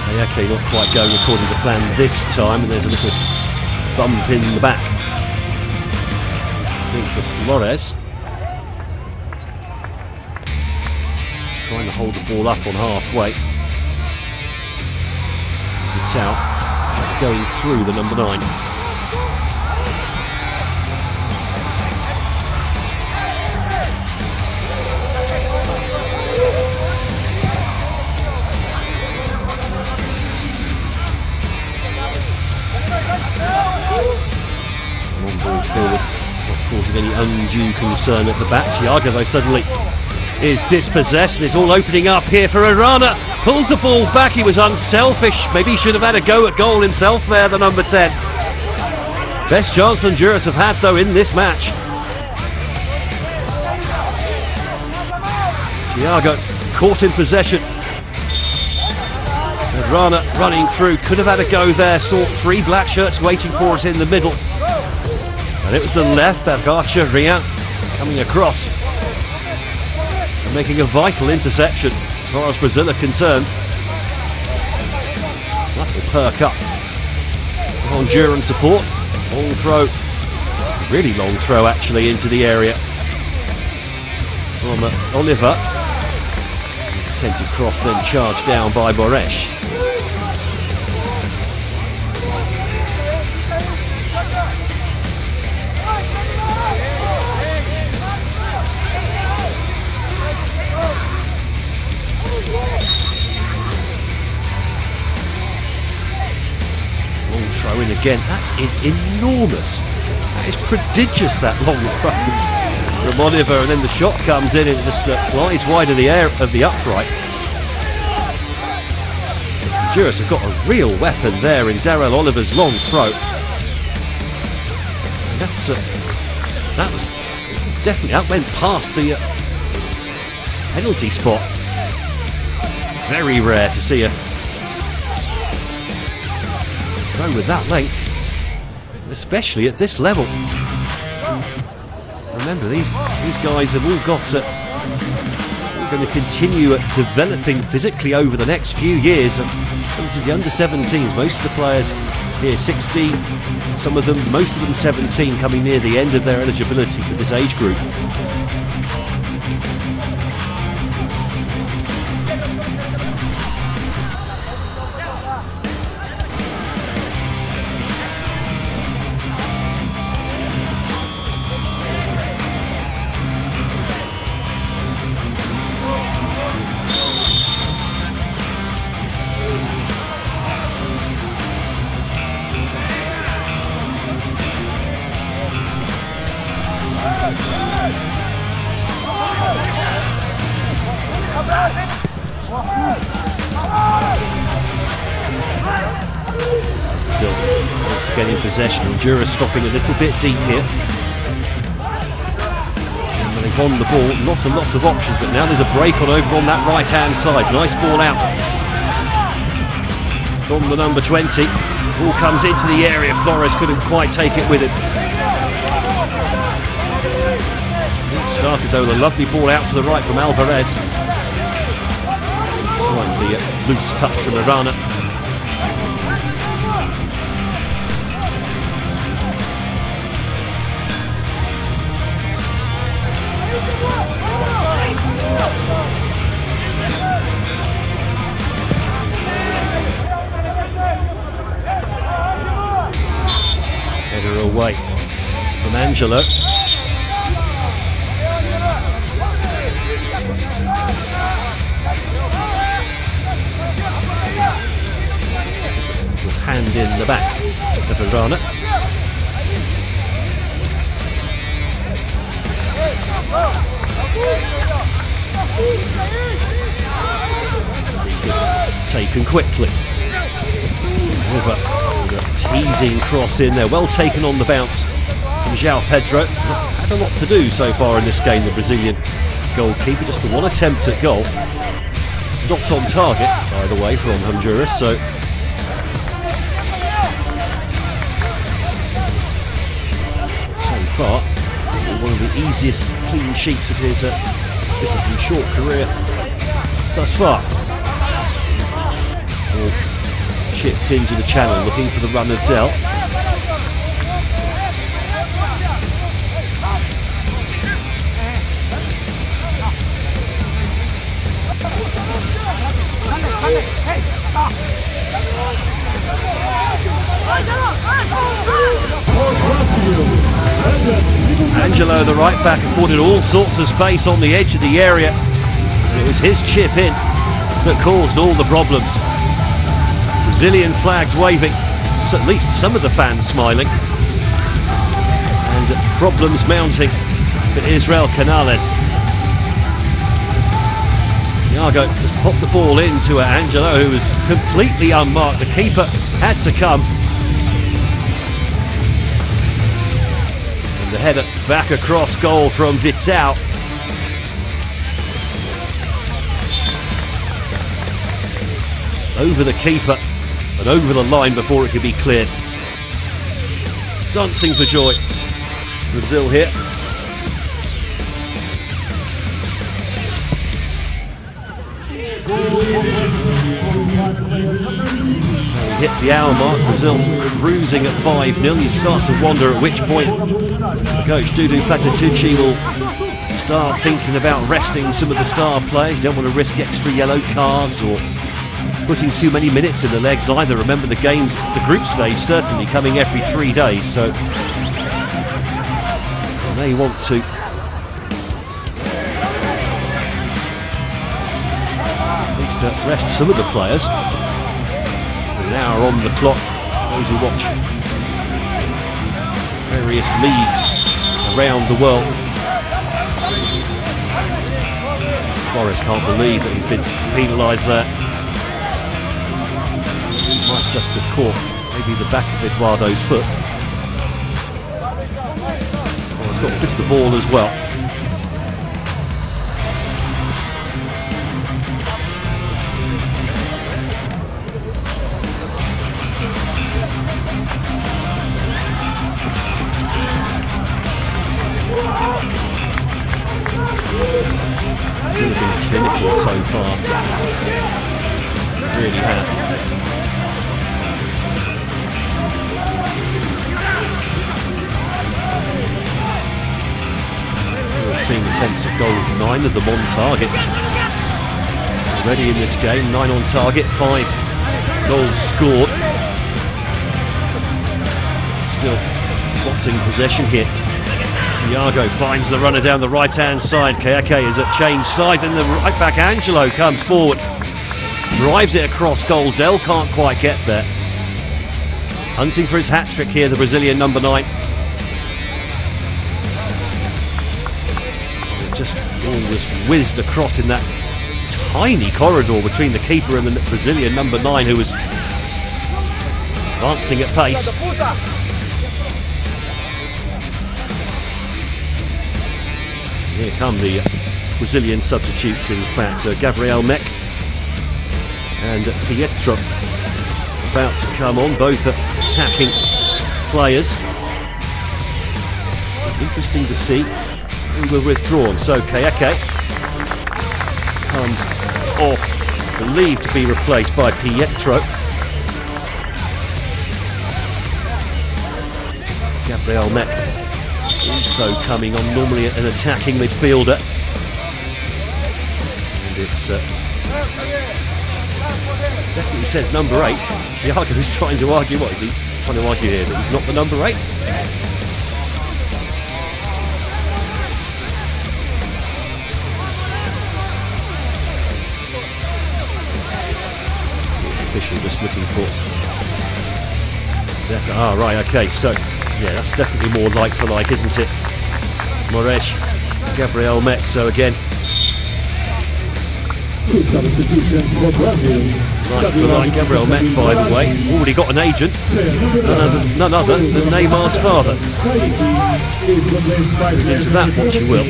Ayake not quite going according to plan this time, and there's a little bump in the back. I think for Flores. He's trying to hold the ball up on halfway. It's out, going through the number 9. Causing any undue concern at the back. Thiago though suddenly is dispossessed and it's all opening up here for Arana. Pulls the ball back. He was unselfish. Maybe he should have had a go at goal himself there, the number 10. Best chance Honduras have had, though, in this match. Thiago caught in possession. Rana running through, could have had a go there, saw 3 black shirts waiting for it in the middle. And it was the left, Bergacha Rian, coming across and making a vital interception as far as Brazil are concerned. That will perk up Honduran support. Long throw, really long throw actually, into the area from Oliver. Attempted cross, then charged down by Boresh. Long throw in again. That is enormous. That is prodigious, that long throw from Oliver, and then the shot comes in and it just flies wide of the air of the upright. Honduras have got a real weapon there in Darrell Oliver's long throw. And that was definitely, that went past the penalty spot. Very rare to see a throw with that length, especially at this level. Remember, these guys have all got we're going to continue developing physically over the next few years. And this is the under-17s. Most of the players here 16, some of them, most of them 17, coming near the end of their eligibility for this age group. Brazil once again in possession. Honduras stopping a little bit deep here. And they've won the ball, not a lot of options, but now there's a break on over on that right hand side. Nice ball out from the number 20. Ball comes into the area. Flores couldn't quite take it with him. Started though with a lovely ball out to the right from Alvarez. Slightly loose touch from Arana. Header away from Angelo. Hand in the back of Arana. Taken quickly. With a teasing cross in there. Well taken on the bounce from João Pedro. Had a lot to do so far in this game, the Brazilian goalkeeper. Just the one attempt at goal. Not on target, by the way, from Honduras. So far, one of the easiest clean sheets of his relatively short career thus far. Ball chipped into the channel, looking for the run of Del. Angelo, the right back, afforded all sorts of space on the edge of the area. And it was his chip in that caused all the problems. Brazilian flags waving, so at least some of the fans smiling. And problems mounting for Israel Canales. Thiago has popped the ball into Angelo, who was completely unmarked. The keeper had to come. And the header back across goal from Vital. Over the keeper and over the line before it could be cleared. Dancing for joy. Brazil here. Hit the hour mark, Brazil cruising at 5-0. You start to wonder at which point coach Dudu Patatucci will start thinking about resting some of the star players. You don't want to risk extra yellow cards or putting too many minutes in the legs either. Remember, the games, the group stage certainly coming every 3 days, so they want to at least rest some of the players. An hour on the clock, those who watch various leagues around the world. Forrest can't believe that he's been penalised there. Might just have caught maybe the back of Eduardo's foot. Oh, he's got a bit of the ball as well. Brazil have been clinical so far. They really have. Team attempts at goal, 9 of them on target. Already in this game, 9 on target, 5 goals scored. Still plotting possession here. Thiago finds the runner down the right-hand side. Kayake is at change sides, and the right back Angelo comes forward. Drives it across goal. Del can't quite get there. Hunting for his hat-trick here, the Brazilian number 9. Just always whizzed across in that tiny corridor between the keeper and the Brazilian number 9, who was advancing at pace. Here come the Brazilian substitutes, in fact. So Gabriel Mek and Pietro about to come on, both attacking players. Interesting to see who will withdrawn. So Kayake comes off, believed to be replaced by Pietro. Gabriel Mek also coming on, normally an attacking midfielder. And it's definitely says number 8. Thiago is trying to argue, what is he trying to argue here? That he's not the number 8? Official just looking for... Ah, right, okay, so yeah, that's definitely more like for like, isn't it? Moresh, Gabriel Mek, so again. Two substitutions for Brazil. Like for like, Gabriel Mek, by the way, already got an agent, none other than Neymar's father. Into that what you will.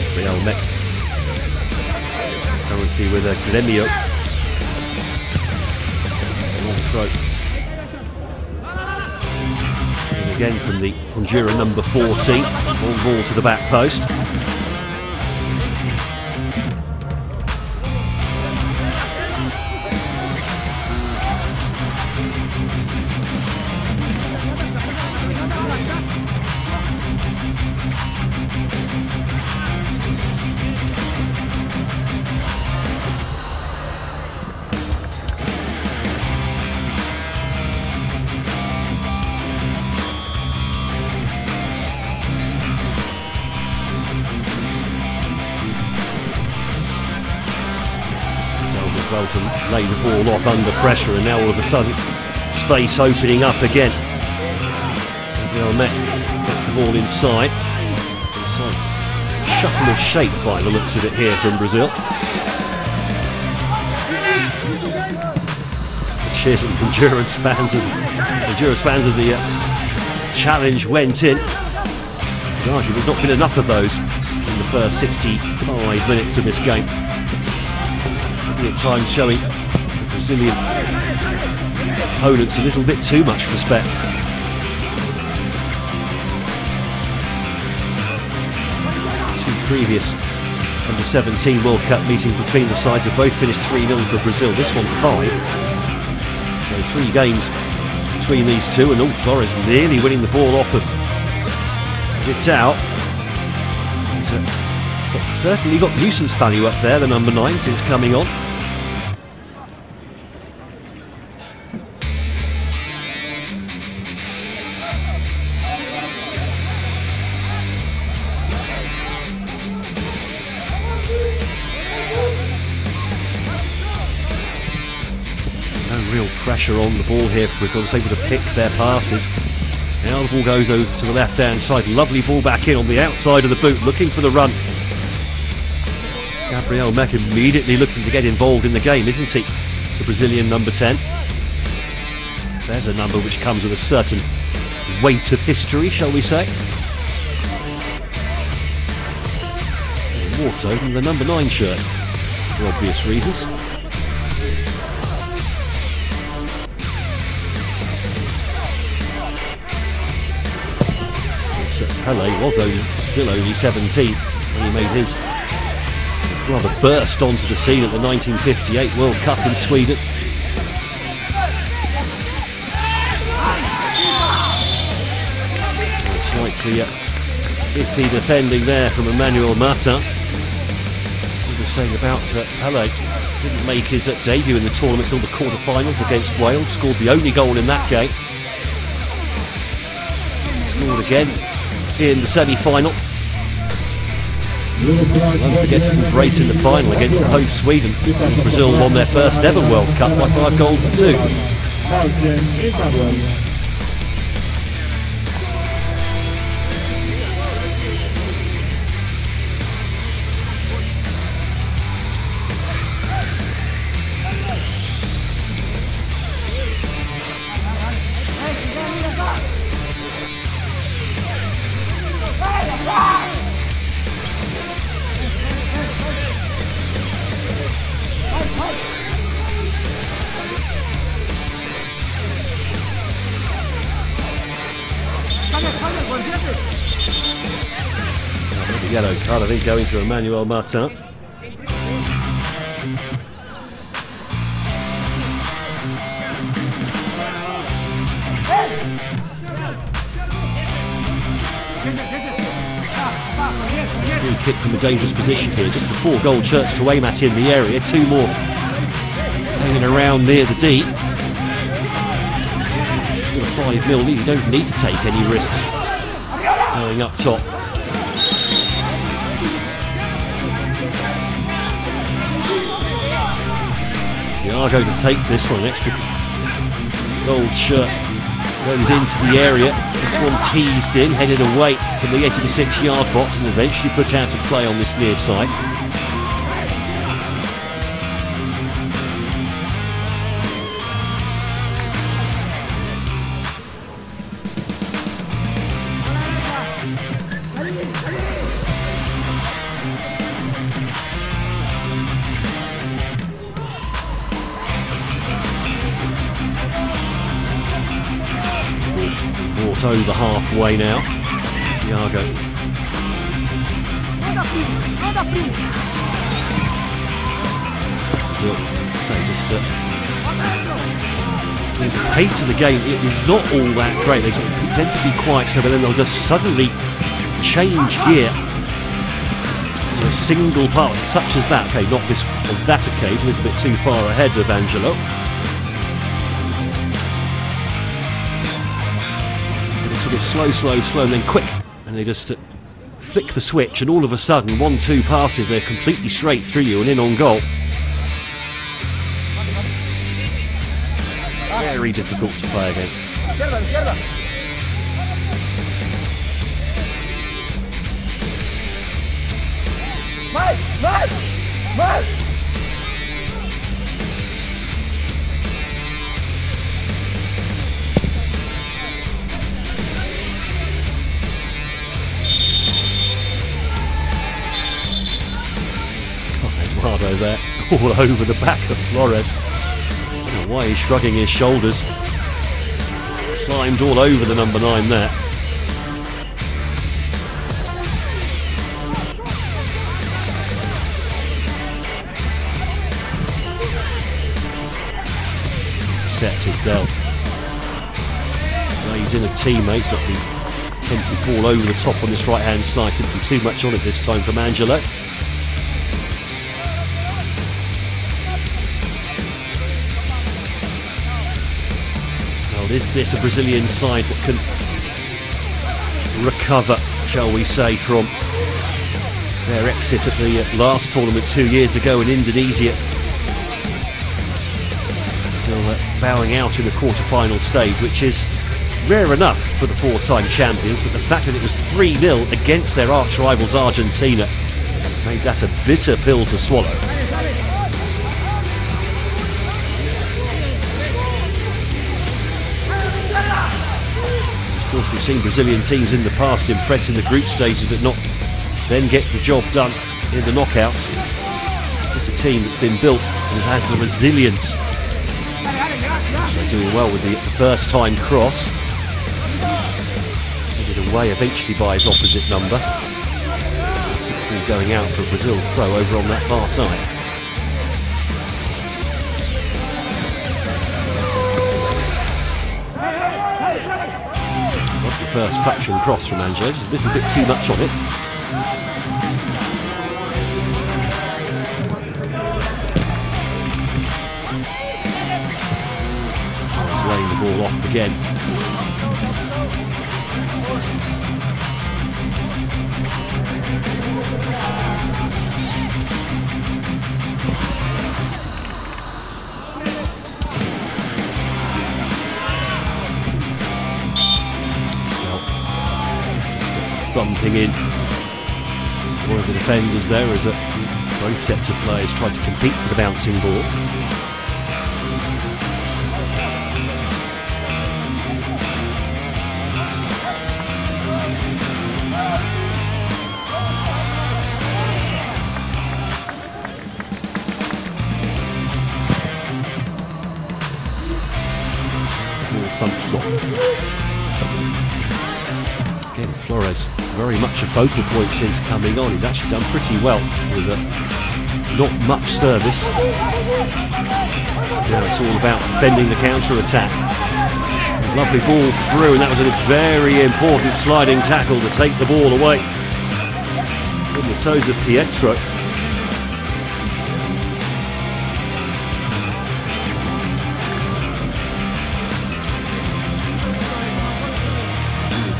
Gabriel Mek currently with a Gremio. Long throw. And again from the Honduras number 14. Long ball to the back post. well to lay the ball off under pressure, and now all of a sudden space opening up again. Met gets the ball inside. Shuffle of shape by the looks of it here from Brazil. The cheers of Honduras fans as the challenge went in. There's not been enough of those in the first 65 minutes of this game. At times showing the Brazilian opponents a little bit too much respect. Previous Under-17 World Cup meetings between the sides have both finished 3-0 for Brazil. This one 5. So 3 games between these two, and Flores nearly winning the ball off of Vital. He's certainly got nuisance value up there, the number 9, since coming on. Real pressure on the ball here for Brazil, just able to pick their passes. Now the ball goes over to the left hand side, lovely ball back in on the outside of the boot, looking for the run. Gabriel Mek immediately looking to get involved in the game, isn't he? The Brazilian number 10. There's a number which comes with a certain weight of history, shall we say. More so than the number 9 shirt, for obvious reasons. Pelé was still only 17 when he made his rather burst onto the scene at the 1958 World Cup in Sweden. Slightly iffy defending there from Emmanuel Mata. We were saying about Pelé, didn't make his debut in the tournament until the quarter-finals against Wales, scored the only goal in that game. Scored again in the semi-final. Don't forget to embrace in the final against the host Sweden. Brazil won their first ever World Cup by 5 goals to 2. Yellow card, I think, going to Emmanuel Mata. Free kick from a dangerous position here, just the 4 gold shirts to aim at in the area, 2 more hanging around near the D. With a 5-0 lead, you don't need to take any risks going up top. Thiago to take this one, an extra gold shirt goes into the area. This one teased in, headed away from the edge of the 6-yard box and eventually put out of play on this near side. Over halfway now. Thiago. So just the pace of the game is not all that great. They sort of tend to be quite slow, but then they'll just suddenly change gear. A single part such as that. Okay, not this on that occasion, a little bit too far ahead of Angelo. Sort of slow, and then quick, and they just flick the switch, and all of a sudden, 1-2 passes, they're completely straight through you and in on goal. very difficult to play against. Eduardo there, all over the back of Flores. I don't know why he's shrugging his shoulders. Climbed all over the number 9 there. Intercepted Del. Lays in a teammate, but the attempted ball over the top on this right hand side, simply too much on it this time from Angelo. Is this a Brazilian side that can recover, shall we say, from their exit at the last tournament 2 years ago in Indonesia? Still bowing out in the quarter-final stage, which is rare enough for the 4-time champions, but the fact that it was 3-0 against their arch-rivals Argentina made that a bitter pill to swallow. Of course, we've seen Brazilian teams in the past impress in the group stages but not then get the job done in the knockouts. It's a team that's been built and has the resilience. They're doing well with the first time cross. Headed away eventually by his opposite number. Ball going out for a Brazil throw over on that far side. First touch and cross from Angelo, just a little bit too much on it. He's laying the ball off again. Bumping in one of the defenders there as both sets of players tried to compete for the bouncing ball. Ball thumped off. Again, Flores very much a focal point since coming on. He's actually done pretty well with not much service. Now it's all about defending the counter-attack. Lovely ball through, and that was a very important sliding tackle to take the ball away from the toes of Pietro.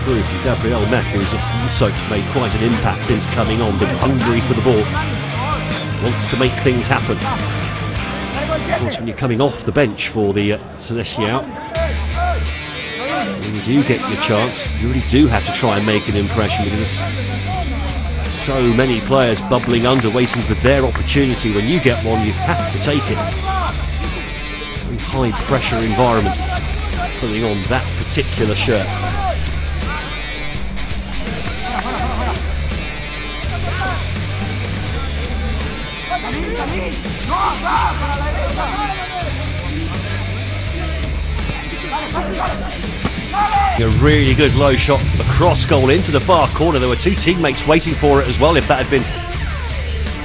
Through from Gabriel Mack, who's also made quite an impact since coming on, but hungry for the ball. Wants to make things happen. Of course, when you're coming off the bench for the Seleção, when you do get your chance, you really do have to try and make an impression, because there's so many players bubbling under, waiting for their opportunity. When you get one, you have to take it. Very high pressure environment, putting on that particular shirt. A really good low shot, the cross goal into the far corner. There were two teammates waiting for it as well if that had been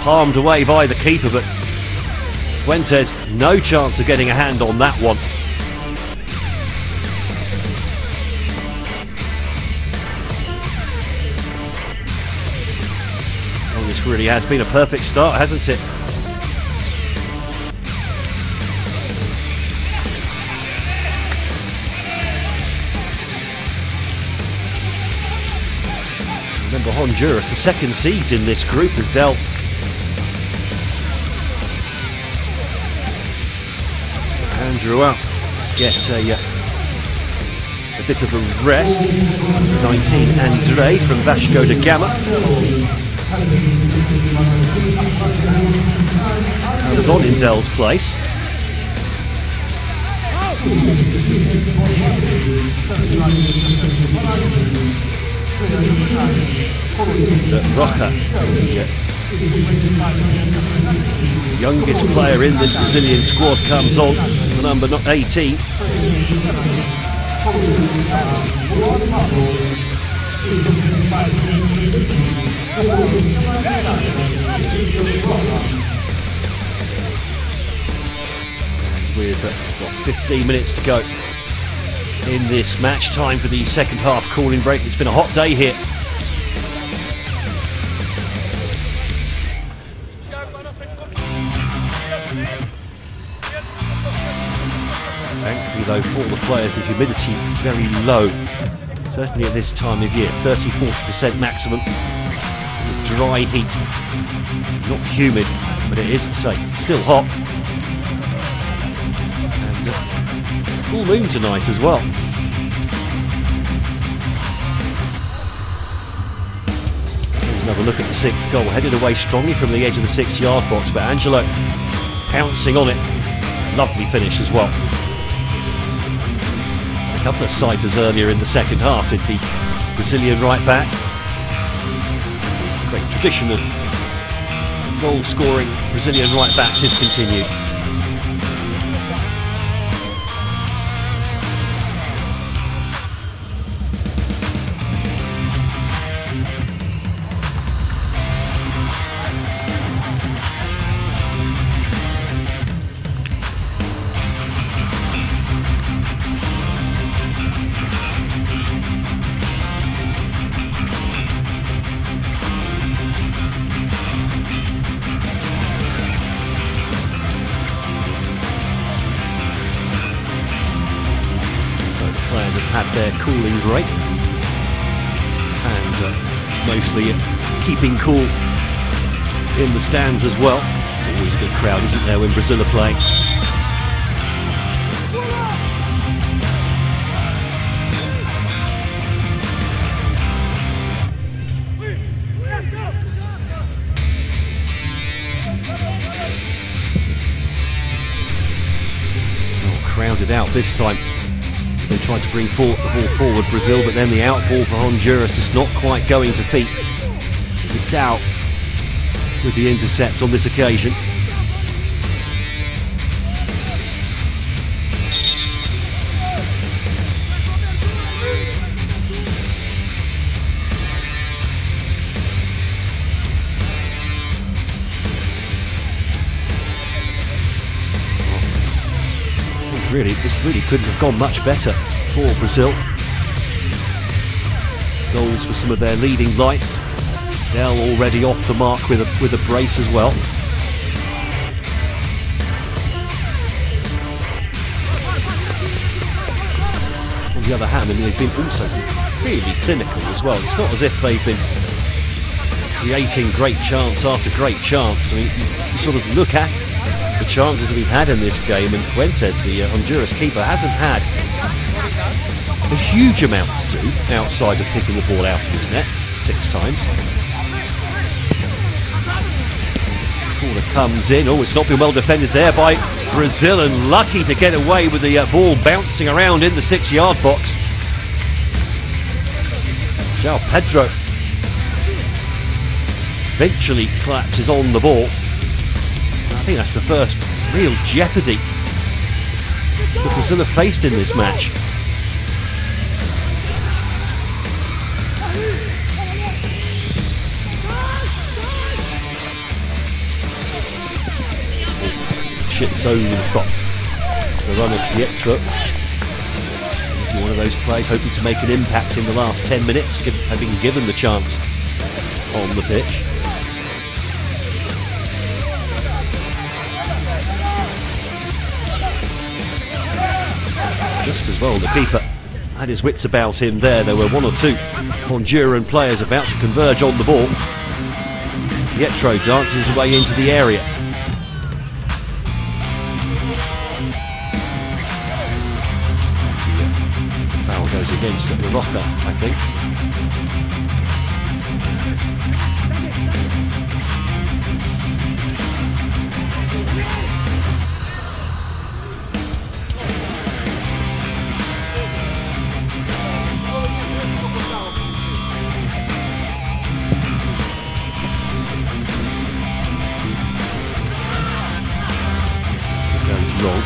palmed away by the keeper, but Fuentes, no chance of getting a hand on that one. Well, this really has been a perfect start, hasn't it? Remember, Honduras, the second seeds in this group, has dealt Andrew out. get a bit of a rest. 19 Andre from Vasco da Gama comes on in Dell's place. Rocha, the youngest player in this Brazilian squad, comes on for number 18. With 15 minutes to go in this match, time for the second half cooling break. It's been a hot day here. Thankfully though for the players, the humidity very low, certainly at this time of year, 30-40% maximum. It's a dry heat, not humid, but it is, say, still hot. And full moon tonight as well. Here's another look at the sixth goal, headed away strongly from the edge of the 6-yard box, but Angelo pouncing on it. Lovely finish as well. A couple of sighters earlier in the second half did the Brazilian right back. Great tradition of goal scoring Brazilian right backs is continued. Had their cooling break and mostly keeping cool in the stands as well. It's always a good crowd, isn't there, when Brazil are playing? Oh, crowded out this time. They tried to bring the ball forward, Brazil, but then the out ball for Honduras is not quite going to feet. It's out with the intercept on this occasion. This really couldn't have gone much better for Brazil. Goals for some of their leading lights. Dell already off the mark with a brace as well. On the other hand, I mean, they've been also really clinical as well. It's not as if they've been creating great chance after great chance. I mean, you sort of look at the chances that we've had in this game, and Fuentes, the Honduras keeper, hasn't had a huge amount to do outside of picking the ball out of his net 6 times. Corner comes in. Oh, it's not been well defended there by Brazil, and lucky to get away with the ball bouncing around in the 6-yard box. João Pedro eventually collapses on the ball. I think that's the first real jeopardy that Brazil have faced in this match. Chipped over the top. The run of Pietro. One of those players hoping to make an impact in the last 10 minutes, having given the chance on the pitch. Just as well, the keeper had his wits about him there. There were 1 or 2 Honduran players about to converge on the ball. Pietro dances his way into the area. against Morocco, I think. Long.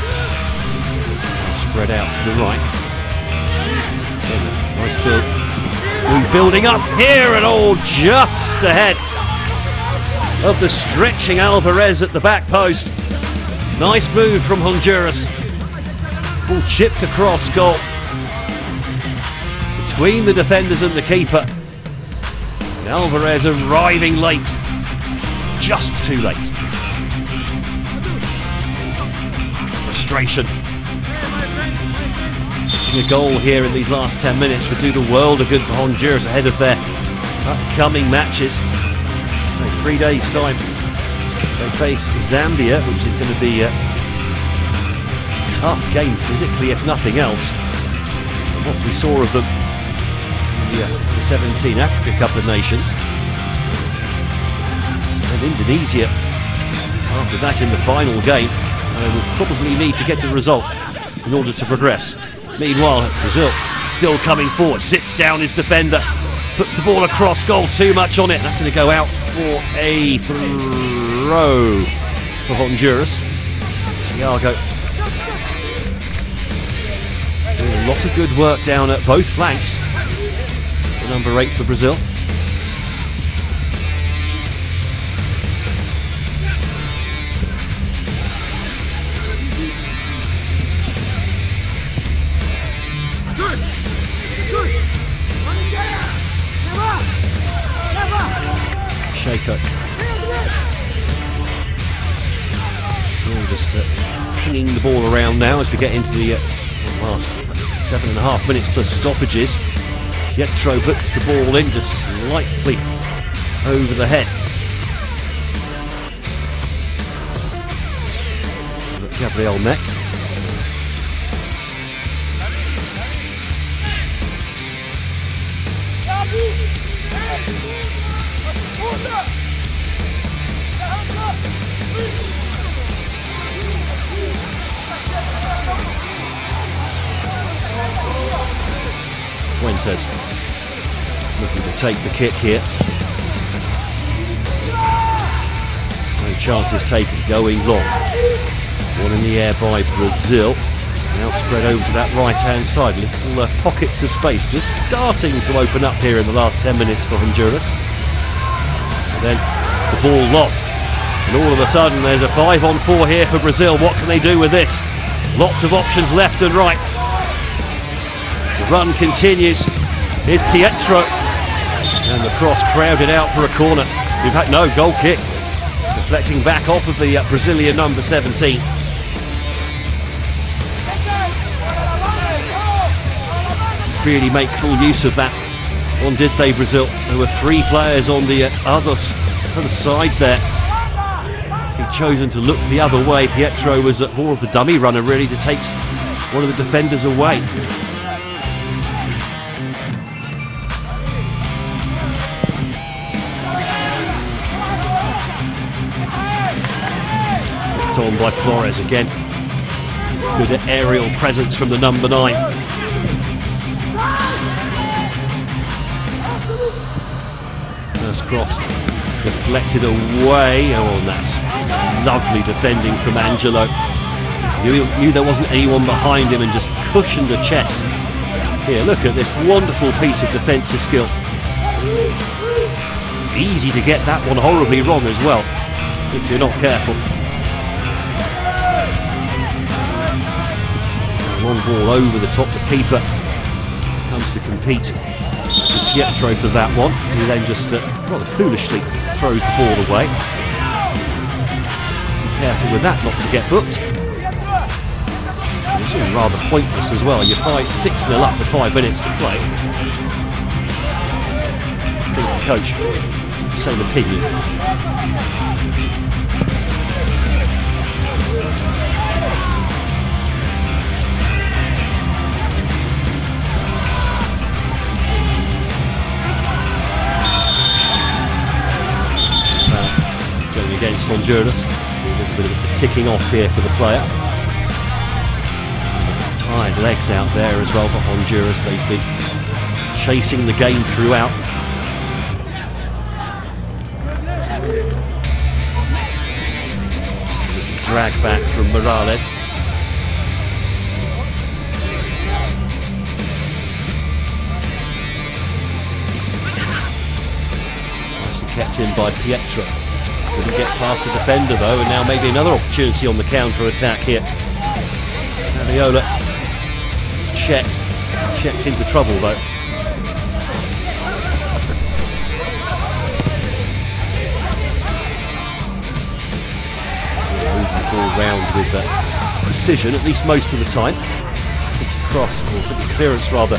Spread out to the right. Nice build. Move building up here and all just ahead of the stretching Alvarez at the back post. Nice move from Honduras. Ball chipped across goal. Between the defenders and the keeper. And Alvarez arriving late. Just too late. Frustration. Getting a goal here in these last 10 minutes would do the world of good for Honduras ahead of their upcoming matches. So 3 days' time they face Zambia, which is going to be a tough game physically, if nothing else. And what we saw of them in the 17 Africa Cup of Nations, and Indonesia after that in the final game. They will probably need to get a result in order to progress. Meanwhile, Brazil still coming forward, sits down his defender, puts the ball across goal, too much on it. That's going to go out for a throw for Honduras. Thiago doing a lot of good work down at both flanks. The number 8 for Brazil. Shaker. All just pinging the ball around now as we get into the last 7.5 minutes plus stoppages. Pietro puts the ball in just slightly over the head. Gabriel Mek. Fuentes looking to take the kick here. No chances taken, going long. One in the air by Brazil. Now spread over to that right-hand side. Little pockets of space just starting to open up here in the last 10 minutes for Honduras. And then the ball lost. And all of a sudden there's a 5-on-4 here for Brazil. What can they do with this? Lots of options left and right. The run continues. Here's Pietro. And the cross crowded out for a corner. In fact, no, goal kick. Deflecting back off of the Brazilian number 17. Really make full use of that one, did they, Brazil? There were 3 players on the other side there. He'd chosen to look the other way. Pietro was more of the dummy runner, really, to take one of the defenders away. On by Flores again. Good aerial presence from the number 9. First cross deflected away. Oh, and that's lovely defending from Angelo. Knew there wasn't anyone behind him and just cushioned the chest. Here, look at this wonderful piece of defensive skill. Easy to get that one horribly wrong as well, if you're not careful. Long ball over the top. The keeper comes to compete with Pietro for that one. He then just rather foolishly throws the ball away. Be careful with that not to get booked. And it's all rather pointless as well. You're 6-0 up with 5 minutes to play. I think the coach has the same opinion. against Honduras. A little bit of a ticking off here for the player. Tired legs out there as well for Honduras. They've been chasing the game throughout. Just a little drag back from Morales. Nicely kept in by Pietro. Couldn't get past the defender though, and now maybe another opportunity on the counter-attack here. Aviola checked into trouble though. So moving the ball round with precision, at least most of the time. Cross, or simply clearance rather,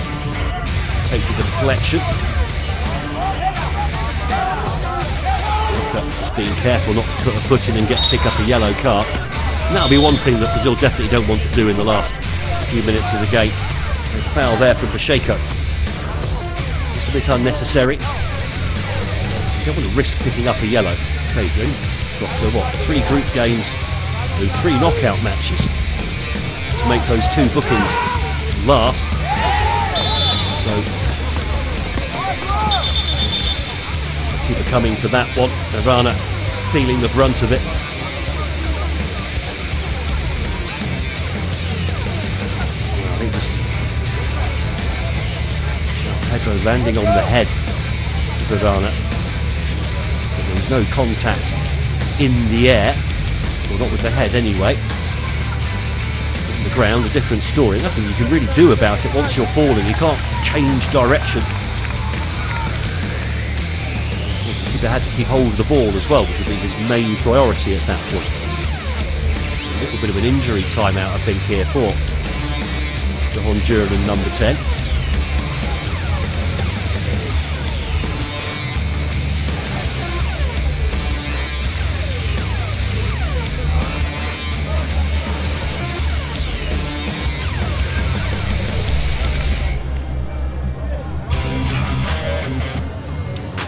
takes a deflection. Just being careful not to put a foot in and pick up a yellow card. And that'll be one thing that Brazil definitely don't want to do in the last few minutes of the game. A foul there from Pacheco. Just a bit unnecessary. You don't want to risk picking up a yellow. So you've only got 3 group games and 3 knockout matches to make those 2 bookings last. So keeper coming for that one. Arana feeling the brunt of it. I think just Pedro landing on the head of Arana. So there was no contact in the air, or not with the head anyway. On the ground, a different story. Nothing you can really do about it once you're falling. You can't change direction. They had to keep hold of the ball as well, which would be his main priority at that point. A little bit of an injury timeout, I think, here for the Honduran number 10.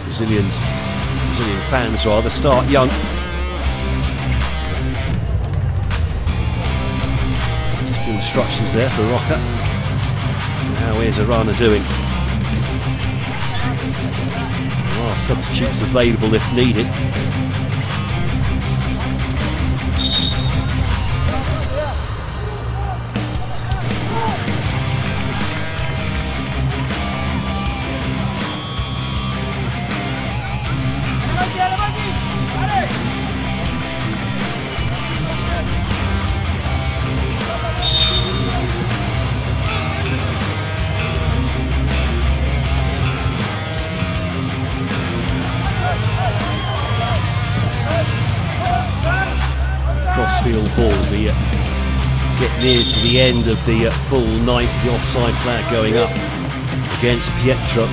Brazilian fans rather start young. Just a few instructions there for Roca. Now here's Arana doing. There are substitutes available if needed. Crossfield ball, we get near to the end of the full 90, the offside flag going up against Pietro.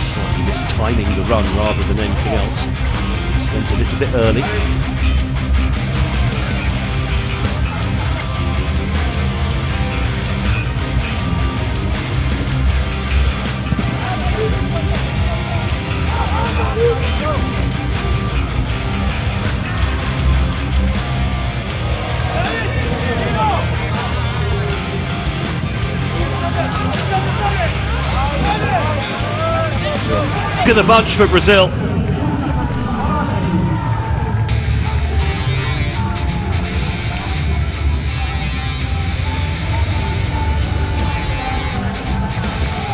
Slightly mistiming the run rather than anything else. Just went a little bit early. Look at the bunch for Brazil.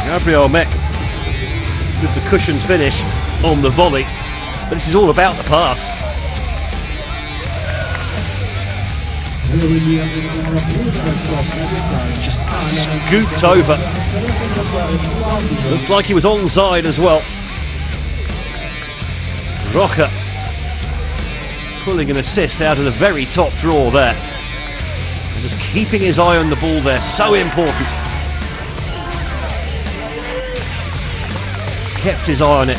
Gabriel Mek with the cushioned finish on the volley. But this is all about the pass. Just scooped over. Looked like he was onside as well. Roca pulling an assist out of the very top drawer there. And just keeping his eye on the ball there, so important. Kept his eye on it,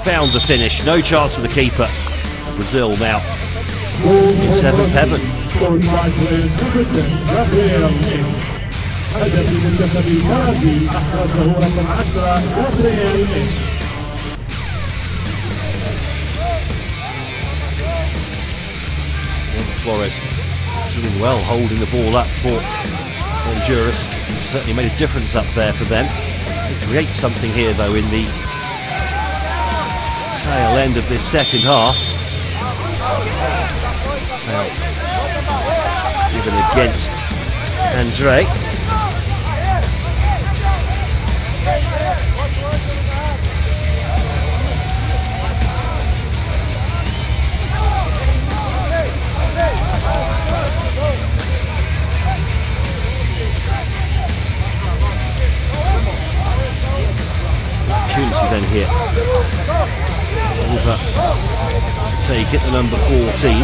found the finish, no chance for the keeper. Brazil now in 7th heaven. هدف لمنتخب البرازيل أحرزه رقم 10 غابرييل. Flores doing well, holding the ball up for Honduras. Certainly made a difference up there for them. They create something here though in the tail end of this second half. Now, given against Andre. Opportunity then here. Over, say, get the number 14.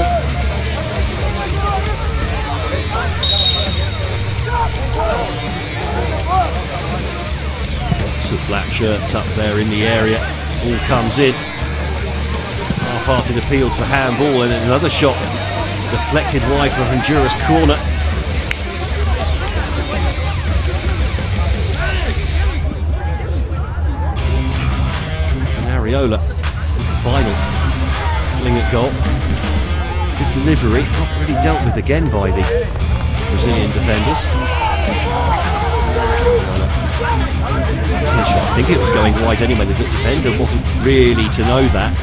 Lots of black shirts up there in the area. All comes in. Half-hearted appeals for handball, and another shot deflected wide for Honduras corner. Ariola, final fling at goal. Good delivery, not really dealt with again by the Brazilian defenders. I think it was going wide anyway, the defender wasn't really to know that.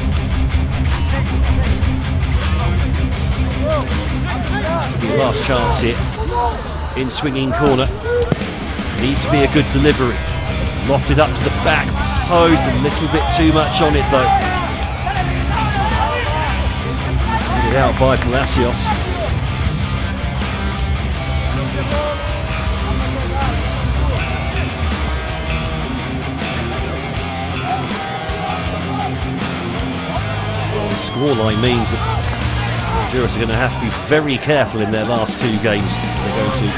This could be the last chance here in swinging corner. Needs to be a good delivery. Lofted up to the back post, a little bit too much on it though. Put it out by Palacios. Well, the scoreline means that Honduras are going to have to be very careful in their last two games. They're going to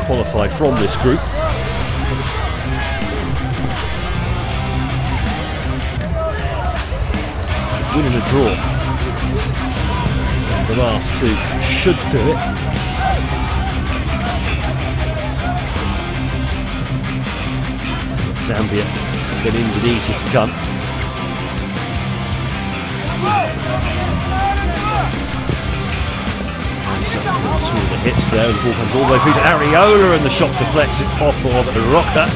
qualify from this group. Win and a draw. And the last two should do it. Zambia, then Indonesia to come. And so through the hips there, and the ball comes all the way through to Ariola, and the shot deflects it off of Roca.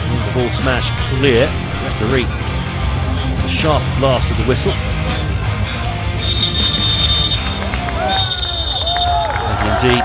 And the ball smash clear. Referee, a sharp blast of the whistle. And indeed,